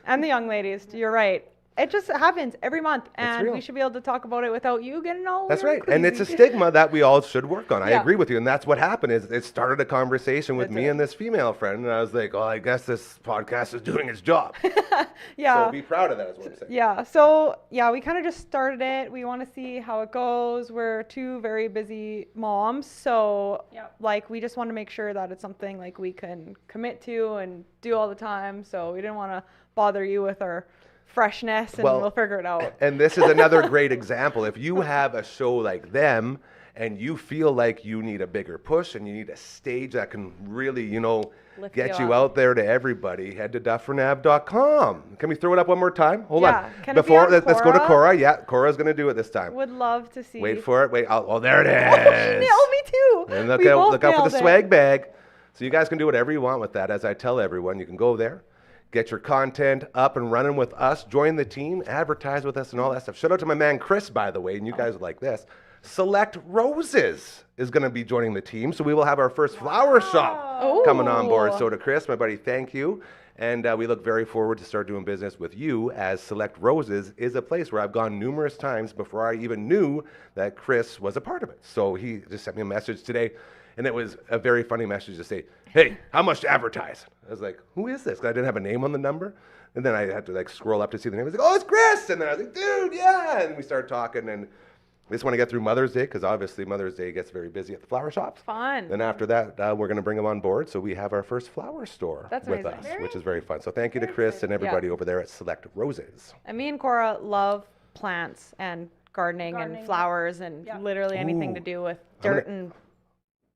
And the young ladies, you're right. It just happens every month, and real. we should be able to talk about it without you getting all That's weird right. And it's a crazy. stigma that we all should work on. I Yeah. agree with you. And that's what happened is it started a conversation with That's me it. and this female friend. And I was like, oh, I guess this podcast is doing its job. Yeah. So be proud of that is what I'm saying. Yeah. So yeah, we kind of just started it. We want to see how it goes. We're 2 very busy moms, so Yep. like we just want to make sure that it's something like we can commit to and do all the time. So we didn't want to bother you with our freshness, and Well, we'll figure it out. And this is another great example. If you have a show like them and you feel like you need a bigger push and you need a stage that can really, Lift get you you up. out there to everybody, head to dufferinave.com. Can we throw it up one more time? Hold Yeah. on. Can it be on let's go to Cora? Cora. Yeah, Cora's going to do it this time. Would love to see. Wait for it. Wait. Oh, there it Oh, she is. nailed me too. And We both look out for nailed the it. swag bag. So you guys can do whatever you want with that. As I tell everyone, you can go there, get your content up and running with us, join the team, advertise with us and all that stuff. Shout out to my man Chris, by the way, and you guys would like this. Select Roses is going to be joining the team. So we will have our first flower shop coming on board. Ooh. So to Chris, my buddy, thank you. And we look very forward to start doing business with you, as Select Roses is a place where I've gone numerous times before I even knew that Chris was a part of it. So he just sent me a message today, and it was a very funny message to say, hey, how much to advertise? I was like, who is this? 'Cause I didn't have a name on the number. And then I had to scroll up to see the name. I was like, oh, it's Chris. And then I was like, dude, yeah. And we started talking, and we just want to get through Mother's Day, because obviously Mother's Day gets very busy at the flower shops. Fun. Then after that, we're going to bring them on board. So we have our first flower store That's with amazing. us, which is very fun. So thank you to Chris and everybody over there at Select Roses. And me and Cora love plants and gardening Gardening, and yeah. flowers and Yeah. literally anything to Ooh. do with I'm gonna- dirt and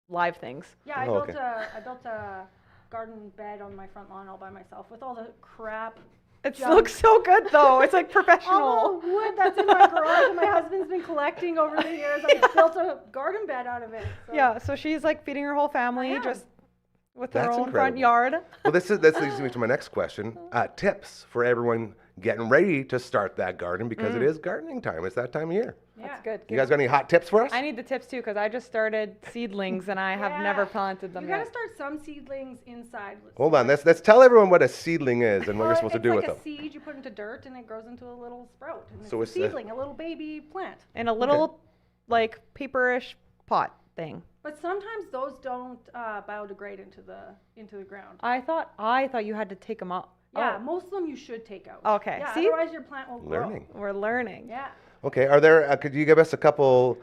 live things. Yeah, I Oh, built okay. I built a garden bed on my front lawn all by myself with all the crap. It junk. looks so good though. It's like All professional. the wood that's in my garage and my husband's been collecting over the years. I built a garden bed out of it. So. Yeah, so she's like feeding her whole family am. just with her That's own front incredible. yard. Well, that leads me to my next question. Tips for everyone getting ready to start that garden, because it is gardening time. It's that time of year. Yeah. That's good. You guys got any hot tips for us? I need the tips too because I just started seedlings and I have never planted them You gotta yet. start some seedlings inside. Hold on. Let's tell everyone what a seedling is and what you're supposed to do with It's them. like a seed you put into dirt and it grows into a little sprout. And So it's it's a a- seedling, a little baby plant. In a little like paperish pot. thing. But sometimes those don't biodegrade into the ground. I thought you had to take them out. Yeah, most of them you should take out. Okay. Yeah, See? otherwise your plant won't grow. We're learning. Yeah. Okay. Are there? Could you give us a couple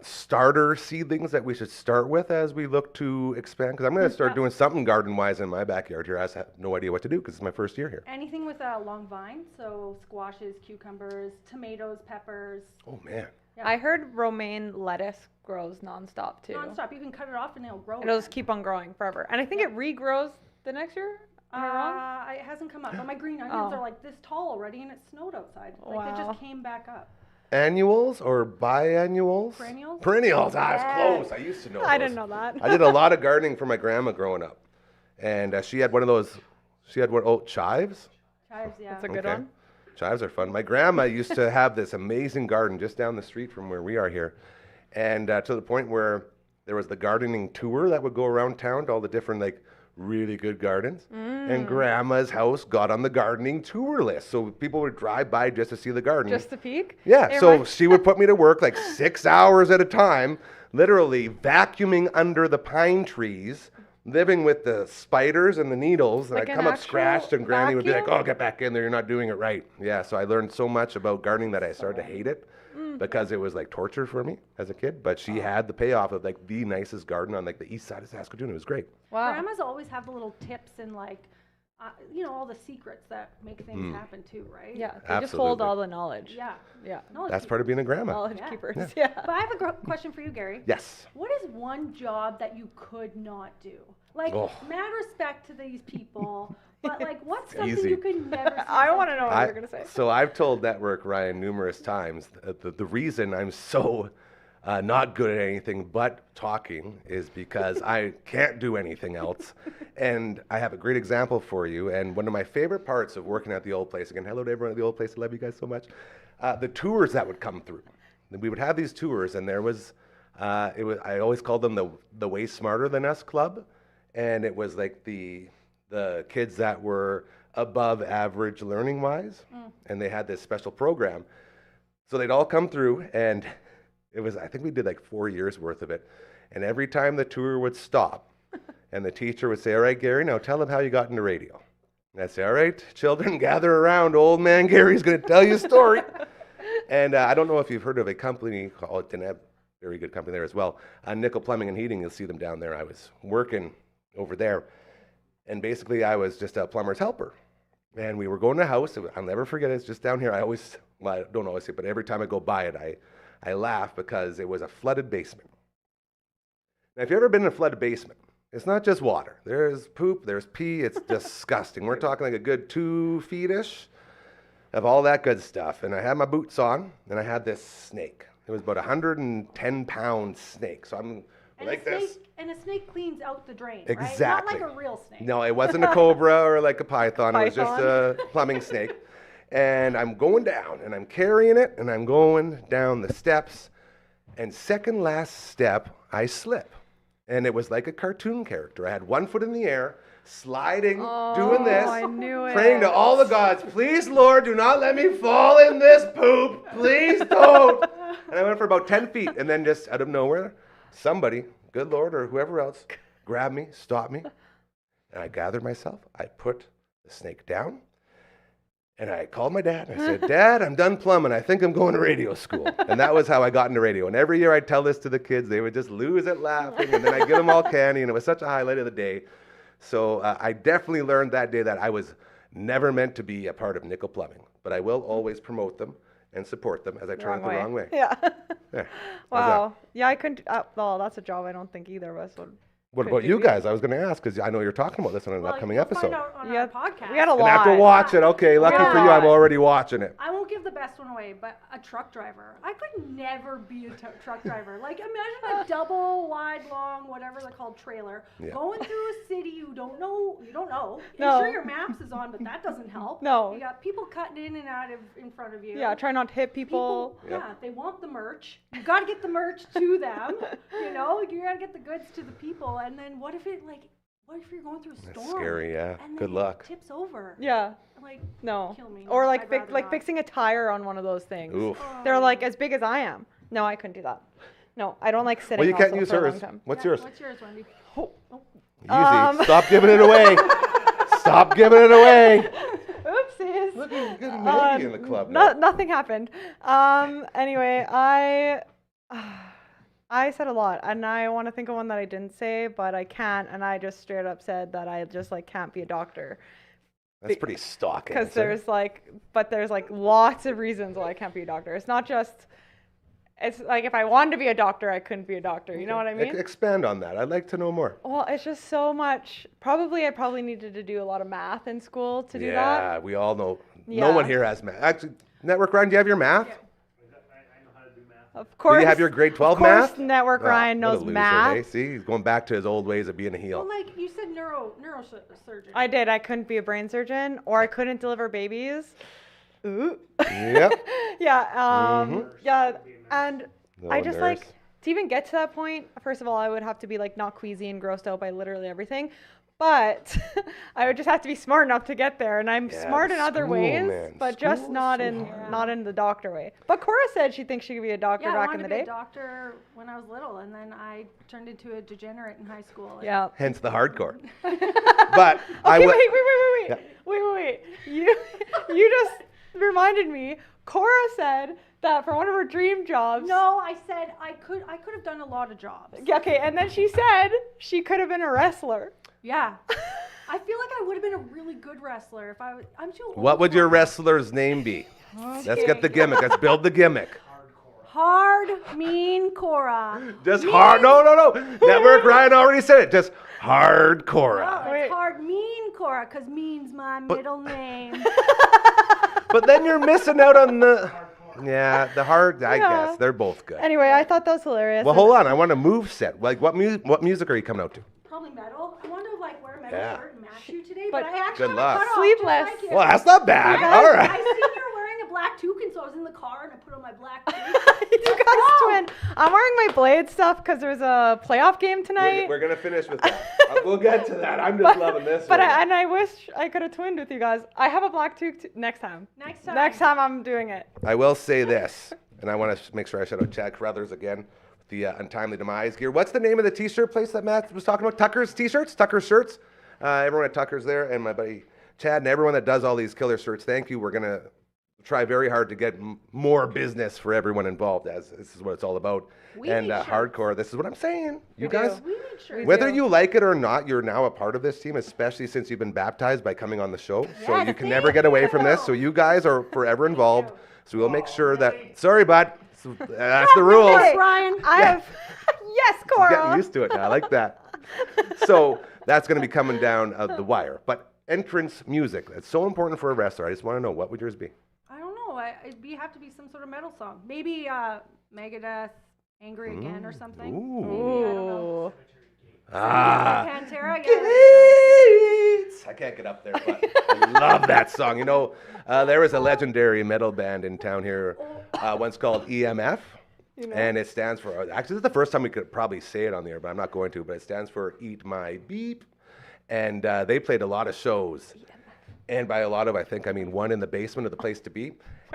starter seedlings that we should start with as we look to expand? Because I'm going to start doing something garden-wise in my backyard here. I have no idea what to do because it's my first year here. Anything with a long vine, so squashes, cucumbers, tomatoes, peppers. Oh man. Yeah. I heard romaine lettuce grows nonstop too. Nonstop. You can cut it off and it'll grow. It'll just keep on growing forever. And I think it regrows the next year. Am I wrong? It hasn't come up. But my green onions are like this tall already, and it snowed outside. Like they just came back up. Annuals or biannuals? Perennials. Perennials. It's close. I used to know. I didn't know that. I did a lot of gardening for my grandma growing up, and she had one of those. She had chives. Chives, yeah. That's a good one. Chives are fun. My grandma used to have this amazing garden just down the street from where we are here, and to the point where there was the gardening tour that would go around town to all the different really good gardens. And Grandma's house got on the gardening tour list. So people would drive by just to see the garden. Just to peek? Yeah. So she would put me to work 6 hours at a time, literally vacuuming under the pine trees, living with the spiders and the needles. And I'd come up scratched and Granny would be like, "Oh, get back in there. You're not doing it right." Yeah. So I learned so much about gardening that I started to hate it. Because it was torture for me as a kid, but she had the payoff of the nicest garden on the east side of Saskatoon. It was great. Wow. Grandmas always have the little tips and all the secrets that make things happen too, right? Yeah, they just hold all the knowledge. Yeah. Yeah. That's part of being a grandma. Knowledge keepers. Yeah. But I have a question for you, Gary. Yes. What is one job that you could not do? Mad respect to these people, but what's something easy. you could never see? I want to know what you're going to say. So I've told Network Ryan numerous times that the reason I'm so not good at anything but talking is because I can't do anything else. And I have a great example for you. And one of my favorite parts of working at the old place, again, hello to everyone at the old place, I love you guys so much, the tours that would come through. We would have these tours, and there was, I always called them the Way Smarter Than Us Club. And it was the kids that were above average learning wise, and they had this special program. So they'd all come through, and it was, I think we did 4 years worth of it. And every time the tour would stop, and the teacher would say, "All right, Gary, now tell them how you got into radio." And I'd say, "All right, children, gather around. Old man Gary's going to tell you a story." And I don't know if you've heard of a company called, and a very good company there as well, Nickel Plumbing and Heating. You'll see them down there. I was working over there. And basically, I was just a plumber's helper. And we were going to a house. I'll never forget it. It's just down here. I don't always say it, but every time I go by it, I laugh because it was a flooded basement. Now, if you've ever been in a flooded basement, it's not just water. There's poop, there's pee. It's disgusting. We're talking a good 2 feet-ish of all that good stuff. And I had my boots on, and I had this snake. It was about 110-pound snake. So I'm this. And a snake cleans out the drain, Exactly. Right? Not like a real snake. No, it wasn't a cobra or a python. It was just a plumbing snake. And I'm going down, and I'm carrying it, and I'm going down the steps. And second last step, I slip. And it was like a cartoon character. I had 1 foot in the air, sliding, doing this, I knew it. praying to all the gods, "Please, Lord, do not let me fall in this poop. Please don't." And I went for about 10 feet, and then just out of nowhere, somebody, good Lord or whoever else, grabbed me, stopped me, and I gathered myself. I put the snake down, and I called my dad, and I said, "Dad, I'm done plumbing. I think I'm going to radio school." And that was how I got into radio. And every year I'd tell this to the kids. They would just lose it laughing, and then I'd give them all candy, and it was such a highlight of the day. So I definitely learned that day that I was never meant to be a part of Nickel Plumbing, but I will always promote them and support them as I turn it the wrong way. Yeah. There. Wow. Yeah, I couldn't. Well, that's a job I don't think either of us would. What about you guys? I was going to ask because I know you're talking about this on an upcoming episode. Find out on our podcast. We got a And lot. I have to watch it. Okay, lucky for you, I'm already watching it. I won't give the best one away, but a truck driver. I could never be a truck driver. Imagine a double wide, long, whatever they're called, trailer, going through a city you don't know. No. I'm sure your maps is on, but that doesn't help. No. You got people cutting in and out in front of you. Yeah, try not to hit people. Yeah, they want the merch. You got to get the merch to them. You got to get the goods to the people. And then what if you're going through a storm? That's scary, yeah. And Good then luck. It tips over. Yeah. No. Kill me. Or I'd rather not. fixing a tire on one of those things. Oof. They're as big as I am. No, I couldn't do that. No, I don't like sitting. Well, you can't also use for a long hers. time. What's yours? What's yours, Wendy? Easy. Stop giving it away. Stop giving it away. Oopsies. Look at Maggie in the club now. Nothing happened. Anyway, I said a lot, and I want to think of one that I didn't say, but I can't, and I just straight up said that I just like can't be a doctor. That's pretty stock. Because there's like lots of reasons why I can't be a doctor. It's not just. It's like if I wanted to be a doctor, I couldn't be a doctor. You know what I mean? Expand on that. I'd like to know more. Well, it's just so much. I probably needed to do a lot of math in school to do that. Yeah, we all know. No one here has math. Actually, Network Ryan, do you have your math? I know how to do math. Of course. Do you have your grade 12 of course, math? Network Ryan what a knows loser, math. eh? See, he's going back to his old ways of being a heel. Well, like you said, neurosurgeon. I did. I couldn't be a brain surgeon, or I couldn't deliver babies. Ooh. Yep. Yeah. Yeah. And I just nurse. like to even get to that point. First of all, I would have to be like not queasy and grossed out by literally everything, but I would just have to be smart enough to get there. And I'm smart in other ways, but just not in the doctor way. But Cora said she thinks she could be a doctor back in the day. I wanted to be a doctor when I was little, and then I turned into a degenerate in high school. Yeah. Hence the hardcore. But Okay, wait. You just reminded me. Cora said that for one of her dream jobs. No, I said I could have done a lot of jobs. Yeah, okay, and then she said she could have been a wrestler. Yeah. I feel like I would have been a really good wrestler if I'm too old. what would your wrestler's name be? Let's get the gimmick. Let's build the gimmick. Hard, mean Cora. Just hard. No. Network Ryan already said it. Just hard Cora. No, it's hard, mean Cora, because mean's my middle name. But then you're missing out on the. Yeah, the hard. I guess they're both good. Anyway, I thought that was hilarious. Well, hold on. I want a move set. Like, what music are you coming out to? Probably metal. I want to wear a metal shirt and match you today, But but I actually good have a luck. cutoff Sleeveless. just like you. Well, that's not bad. All right. I seen you were wearing a black toucan, so I was in the car and I put on my black toucan. You guys twin. I'm wearing my Blade stuff because there's a playoff game tonight. We're gonna finish with that. We'll get to that. I'm just loving this. But one. I wish I could have twinned with you guys. I have a black toque next time. Next time I'm doing it. I will say this, and I want to make sure I shout out Chad Carruthers again. The Untimely Demise gear. What's the name of the t-shirt place that Matt was talking about? Tucker's t-shirts? Tucker's shirts? Everyone at Tucker's there, and my buddy Chad, and everyone that does all these killer shirts, thank you. We're going to try very hard to get more business for everyone involved, as this is what it's all about. And hardcore, this is what I'm saying. You guys, whether you like it or not, you're now a part of this team, especially since you've been baptized by coming on the show. So you can never get away from this. So you guys are forever involved. So we'll make sure that, sorry, bud. That's the rules. Hey, Ryan, I have. Yes, Cora. Getting used to it now. I like that. So that's going to be coming down the wire. But entrance music, that's so important for a wrestler. I just want to know, what would yours be? I don't know. It'd have to be some sort of metal song. Maybe Megadeth, Angry Again or something. Ooh. Maybe, I don't know. Pantera, I can't get up there, but I love that song. You know, there was a legendary metal band in town here once called EMF. And it stands for, actually, this is the first time we could probably say it on the air, but I'm not going to, but it stands for Eat My Beep. And they played a lot of shows. And by a lot of, I think, I mean one in the basement of the place to be.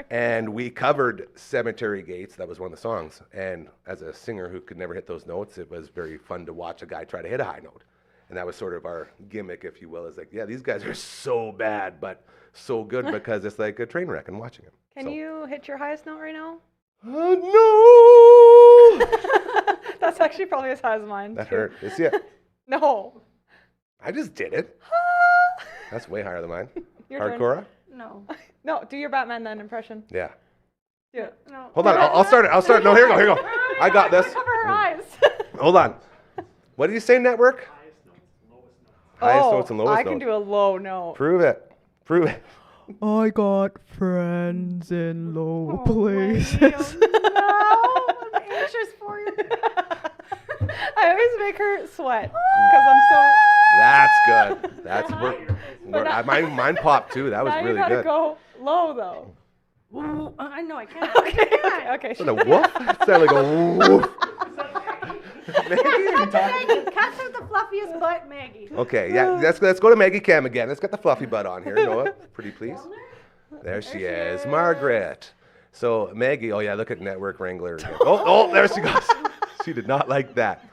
And we covered Cemetery Gates. That was one of the songs. And as a singer who could never hit those notes, it was very fun to watch a guy try to hit a high note. And that was sort of our gimmick, if you will. Is like, yeah, these guys are so bad, but so good because it's like a train wreck and watching them. Can you hit your highest note right now? No! That's actually probably as high as mine. That hurt. You see it? No. I just did it. That's way higher than mine. Your turn. Hardcore? No. No, do your Batman then impression. Yeah. Do it. No. Hold on, I'll start it. No, here you go. I got this. Cover her eyes. Hold on. What did you say, Network? Highest notes and lowest notes. I can do a low note. Prove it. I got friends in low places. No, I'm anxious for you. I always make her sweat because I'm so. That's good. That's mine popped too. That was now really you gotta good. go low though. Ooh, I know I can't. Okay. Is that a woof? It sounded like a woof. Maggie, cats have the fluffiest butt, Maggie. Okay, yeah, let's go to Maggie Cam again. Let's get the fluffy butt on here, Noah. Pretty please. There she is, Margaret. So Maggie, oh yeah, look at Network Wrangler again. Oh, there she goes. She did not like that.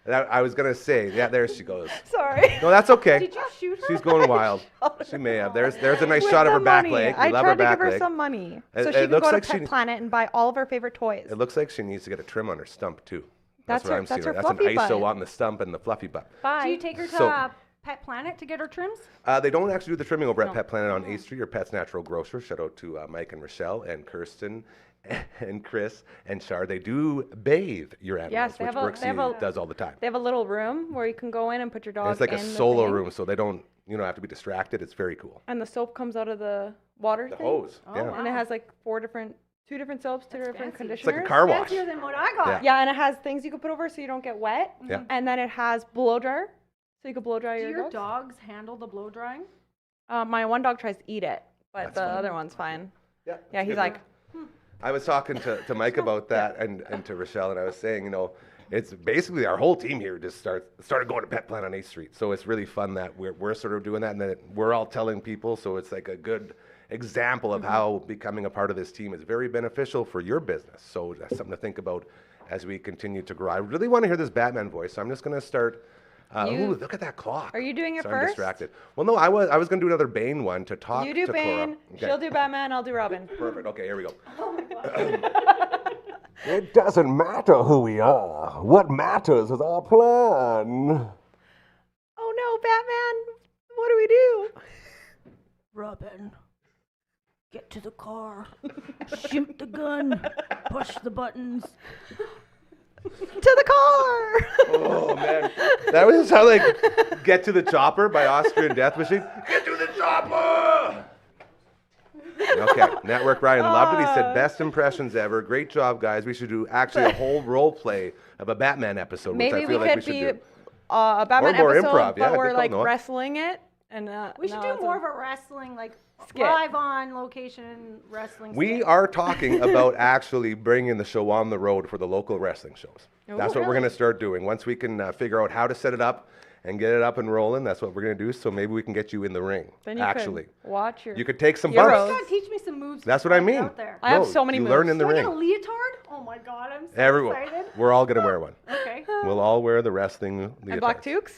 I was going to say, yeah, there she goes. Sorry. No, that's okay. Did you shoot her? She's going wild. She may have. There's a nice shot of her back leg. We I love her tried to back give her leg. some money It- so it she can looks go to like Pet she- Planet and buy all of her favorite toys. It looks like she needs to get a trim on her stump, too. That's what her- I'm seeing. that's her That's an fluffy ISO butt. on the stump and the fluffy butt. Bye. Do you take her to So- Pet Planet to get her trims? They don't actually do the trimming over at No. Pet Planet on 8th Street or Pet's Natural Grocer. Shout out to Mike and Rochelle and Kirsten and Chris and Shar. They do bathe your animals, Yes, they which have a- Brooksy they have a- does all the time. They have a little room where you can go in and put your dog And it's like in a the solo thing, room, so they don't have to be distracted. It's very cool. And the soap comes out of the water The thing. hose, Oh, yeah. wow. And it has like two different soaps, two different fancy. It's conditioners. like a car wash. Fancier than what I got. Yeah, and it has things you can put over so you don't get wet. Yeah. And then it has blow dryer, so you can blow dry Do your dogs. dogs handle the blow drying? My one dog tries to eat it, but That's the fine. other one's fine. Yeah, Yeah, it's he's good. like, I was talking to Mike about that and to Rochelle, and I was saying, it's basically our whole team here just started going to Pet Planet on 8th Street. So it's really fun that we're sort of doing that, and that we're all telling people. So it's like a good example of how becoming a part of this team is very beneficial for your business. So that's something to think about as we continue to grow. I really want to hear this Batman voice, so I'm just going to start. You- Ooh, look at that clock. Are you doing it Sorry, I'm first? distracted. Well, no, I was going to do another Bane one to talk you do to Bane, Cora. Okay. she'll do Batman, I'll do Robin. Perfect. Okay, here we go. It doesn't matter who we are. What matters is our plan. Oh no, Batman! What do we do? Robin, get to the car. Shoot the gun. Push the buttons. To the car! Oh man, that was how like "Get to the Chopper" by Austrian Death Machine. Get to the chopper. Okay, Network Ryan loved it. He said best impressions ever. Great job, guys. We should do actually a whole role play of a Batman episode, Maybe which I we feel like we could should be do. a Batman Or more episode, improv, yeah, but we're good like call, Noah. wrestling it. And We should do more of a wrestling, like Skit. live on location wrestling. We skit. are talking about actually bringing the show on the road for the local wrestling shows. That's what we're going to start doing. Once we can figure out how to set it up and get it up and rolling, that's what we're going to do. So maybe we can get you in the ring. Then you actually, could watch your. you could take some Heroes. bumps. You gotta teach me some moves. That's what I before get mean. Out there. I have No, so many you moves. learn in the Do I ring. get a leotard? Oh my god, I'm so Everyone, excited. we're all going to wear one. Okay. We'll all wear the wrestling leotards. And black toques?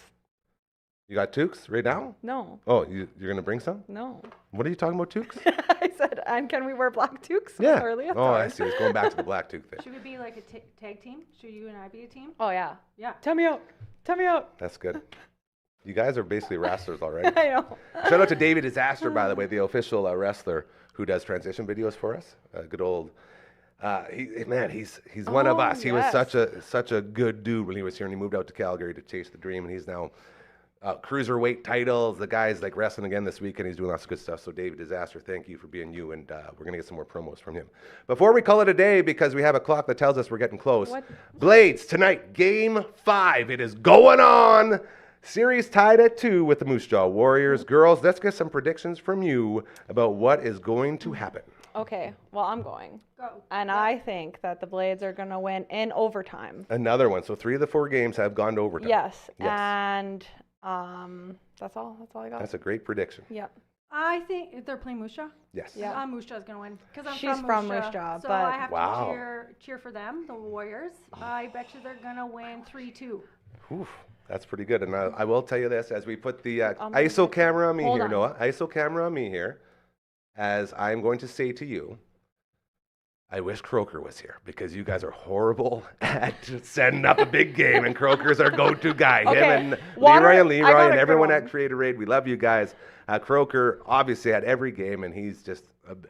You got toques right now? No, Oh, you're going to bring some? no. What are you talking about, toques? I said, and can we wear black toques? Yeah. Or leotards? Oh, I see. It's going back to the black toque thing. Should we be like a tag team? Should you and I be a team? Oh yeah. Yeah. Tell me out. Tell me out. That's good. You guys are basically wrestlers already. I know. Shout out to David Disaster, by the way, the official wrestler who does transition videos for us. Good old. He's one of Oh, us. He was yes. such a good dude when he was here, and he moved out to Calgary to chase the dream, and he's now cruiserweight titles. The guy's like wrestling again this week, and he's doing lots of good stuff. So David Disaster, thank you for being you, and we're gonna get some more promos from him. Before we call it a day, because we have a clock that tells us we're getting close. What? Blades tonight, Game 5. It is going on. Series tied at 2 with the Moose Jaw Warriors. Girls, let's get some predictions from you about what is going to happen. Okay. Well, I'm going. Go. And I think that the Blades are gonna win in overtime. Another one. So 3 of the 4 games have gone to overtime. Yes. Yes. And that's all. That's all I got. That's a great prediction. Yep. I think if they're playing Moose Jaw. Yes. Yeah. Moose Jaw's gonna win because I'm She's from Moose Jaw, so but- I have Wow. to cheer for them, the Warriors. I bet you they're gonna win 3-2. Oof, that's pretty good. And I will tell you this, as we put the I'm ISO camera on me Hold here, on. Noah, ISO camera on me here, as I'm going to say to you, I wish Croker was here because you guys are horrible at setting up a big game, and Croker's our go-to guy. Okay, Him and Water- Leroy and I Leroy got and a good everyone one. at Creator Raid. We love you guys. Croker obviously had every game, and he's just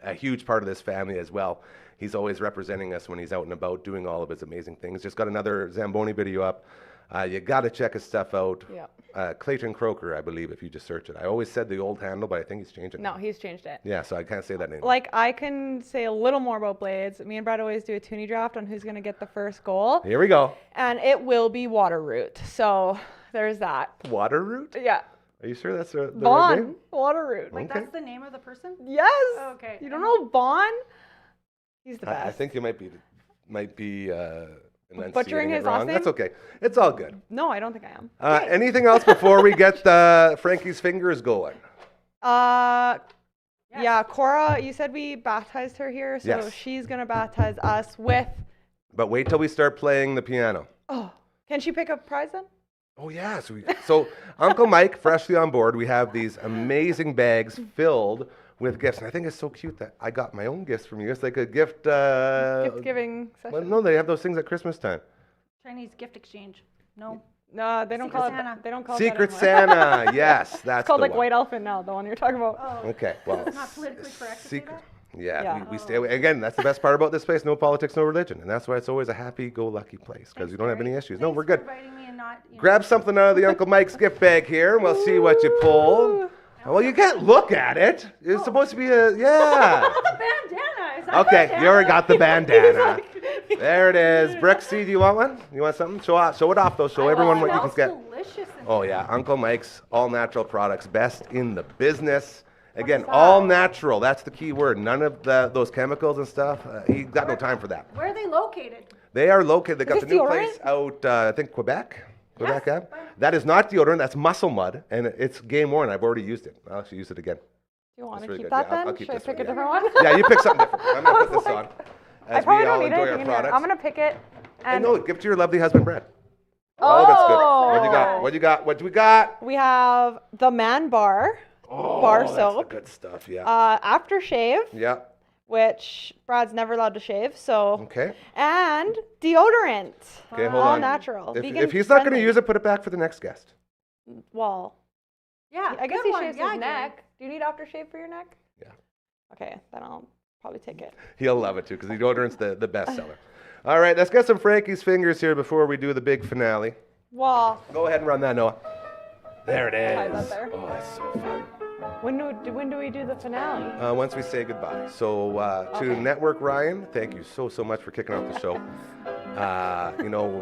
a huge part of this family as well. He's always representing us when he's out and about doing all of his amazing things. Just got another Zamboni video up. You got to check his stuff out. Yeah. Clayton Croker, I believe, if you just search it. I always said the old handle, but I think he's changed it. No, now. he's changed it. Yeah, so I can't say that name. Like, I can say a little more about Blades. Me and Brad always do a toonie draft on who's going to get the first goal. Here we go. And it will be Water Root. So there's that. Water Root? Yeah. Are you sure that's the right Vaughn. name? Water Root. Like Okay. that's the name of the person? Yes. Okay. You don't know Vaughn? He's the best. I think you might be Butchering enunciating it his last wrong. name? That's okay. It's all good. No, I don't think I am. Anything else before we get Frankie's fingers going? Yeah, Cora, you said we baptized her here, so Yes. she's going to baptize us with. But wait till we start playing the piano. Can she pick a prize then? Oh, yeah. So Uncle Mike, freshly on board, we have these amazing bags filled with gifts. And I think it's so cute that I got my own gifts from you. It's like a gift... gift giving session. Well, no, they have those things at Christmas time. Chinese gift exchange. No. No, they don't Secret call Santa. it. They don't call Secret it that anymore. Santa, yes, that's It's called the like one. White Elephant now, the one you're talking about. Oh. Okay, well, It's not politically correct to say that? Yeah, Yeah. we stay away. Again, that's the best part about this place. No politics, no religion, and that's why it's always a happy-go-lucky place because you don't have any issues. No, we're good. Thanks for inviting me and not, you know. Grab something out of the Uncle Mike's gift bag here, and we'll see what you pull. Well, you can't look at it. It's supposed to be a Bandana. Is that Okay, bandana? you already got the bandana. There it is. Brooksy, do you want one? You want something? Show it off though. Show everyone what you can Smells get. delicious in Oh here. yeah, Uncle Mike's all natural products, best in the business. Again, all natural. That's the key word. None of those chemicals and stuff. He got no time for that. Where are they located? They are located. They got the this new deodorant? place out. I think Quebec. Quebec Yes, Ave. That is not deodorant. That's muscle mud, and it's game worn. I've already used it. I'll actually use it again. Do you want That's to really keep good. that Yeah, then? I'll keep Should I this pick one, a yeah. different one? Yeah, you pick something different. I'm gonna put this on. I As probably we all don't need enjoy our anything in here. products. I'm gonna pick it. And No, give it to your lovely husband, Brad. All of it's good. What do you got? What do you got? What do we got? We have the Man Bar bar That's the soap, good stuff. Yeah. aftershave, Yeah. which Brad's never allowed to shave, so Okay. and deodorant. Okay, hold all on. natural. If he's not going to use it, put it back for the next guest. Well, Yeah. I guess good he one. shaves Yeah, his Gary. neck. Do you need aftershave for your neck? Yeah. Okay, then I'll probably take it. He'll love it too because deodorant's the best seller. All right, let's get some Frankie's fingers here before we do the big finale. Well, Go ahead and run that, Noah. There it Hide that is. there. Oh, that's so fun. when do we do the finale? Once we say goodbye. So to Okay. Network Ryan, thank you so much for kicking off the show.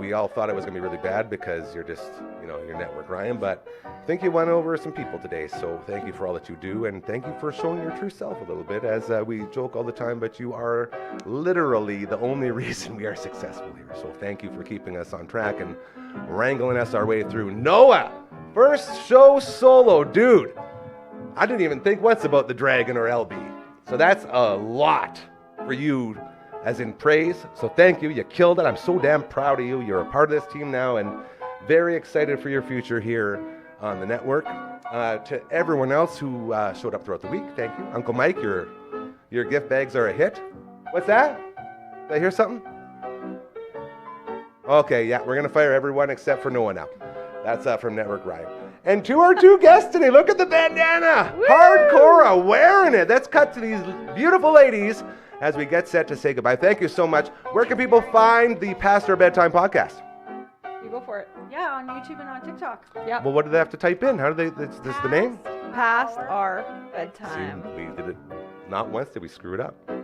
We all thought it was going to be really bad because you're just, you're Network Ryan, but I think you won over some people today. So thank you for all that you do, and thank you for showing your true self a little bit. As we joke all the time, but you are literally the only reason we are successful here. So thank you for keeping us on track and wrangling us our way through. Noah, first show solo, dude. I didn't even think once about the Dragon or LB. So that's a lot for you as in praise. So thank you. You killed it. I'm so damn proud of you. You're a part of this team now and very excited for your future here on the network. To everyone else who showed up throughout the week, thank you. Uncle Mike, your gift bags are a hit. What's that? Did I hear something? Okay, yeah, we're going to fire everyone except for Noah now. That's from Network Ryan. And to our two guests today, look at the bandana. Hardcore wearing it. Let's cut to these beautiful ladies as we get set to say goodbye. Thank you so much. Where can people find the Past Our Bedtime podcast? You go for it. Yeah, on YouTube and on TikTok. Yep. Well, what do they have to type in? How do they, this is the name? Past our See, bedtime. we did it not once, did we screw it up? Yeah,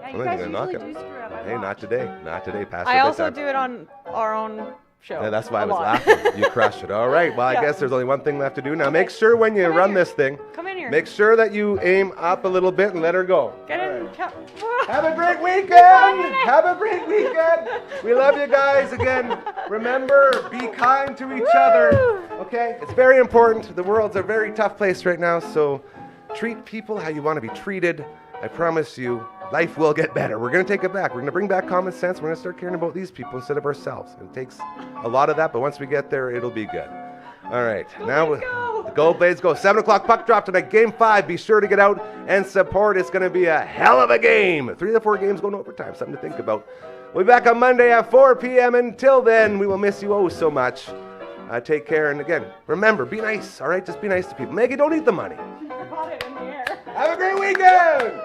I'm you gonna guys knock usually it. do screw up. Hey, not today. Not today, Past I Our also Bedtime. do it on our own show. Yeah, that's why I a was lot. laughing. You crushed it. All right. Well, I Yeah. guess there's only one thing left to do now. Make sure when you run this thing, Come in here. make sure that you aim up a little bit and let her go. Get in. Have a great weekend. Have a great weekend. We love you guys again. Remember, be kind to each other. Okay? It's very important. The world's a very tough place right now, so treat people how you want to be treated. I promise you, life will get better. We're going to take it back. We're going to bring back common sense. We're going to start caring about these people instead of ourselves. It takes a lot of that, but once we get there, it'll be good. All right. Now, the Gold Blades go. 7 o'clock puck drop tonight. Game 5. Be sure to get out and support. It's going to be a hell of a game. 3 of the 4 games going overtime. Something to think about. We'll be back on Monday at 4 p.m. Until then, we will miss you oh so much. Take care. And again, remember, be nice. All right? Just be nice to people. Maggie, don't eat the money. I got it in the air. Have a great weekend.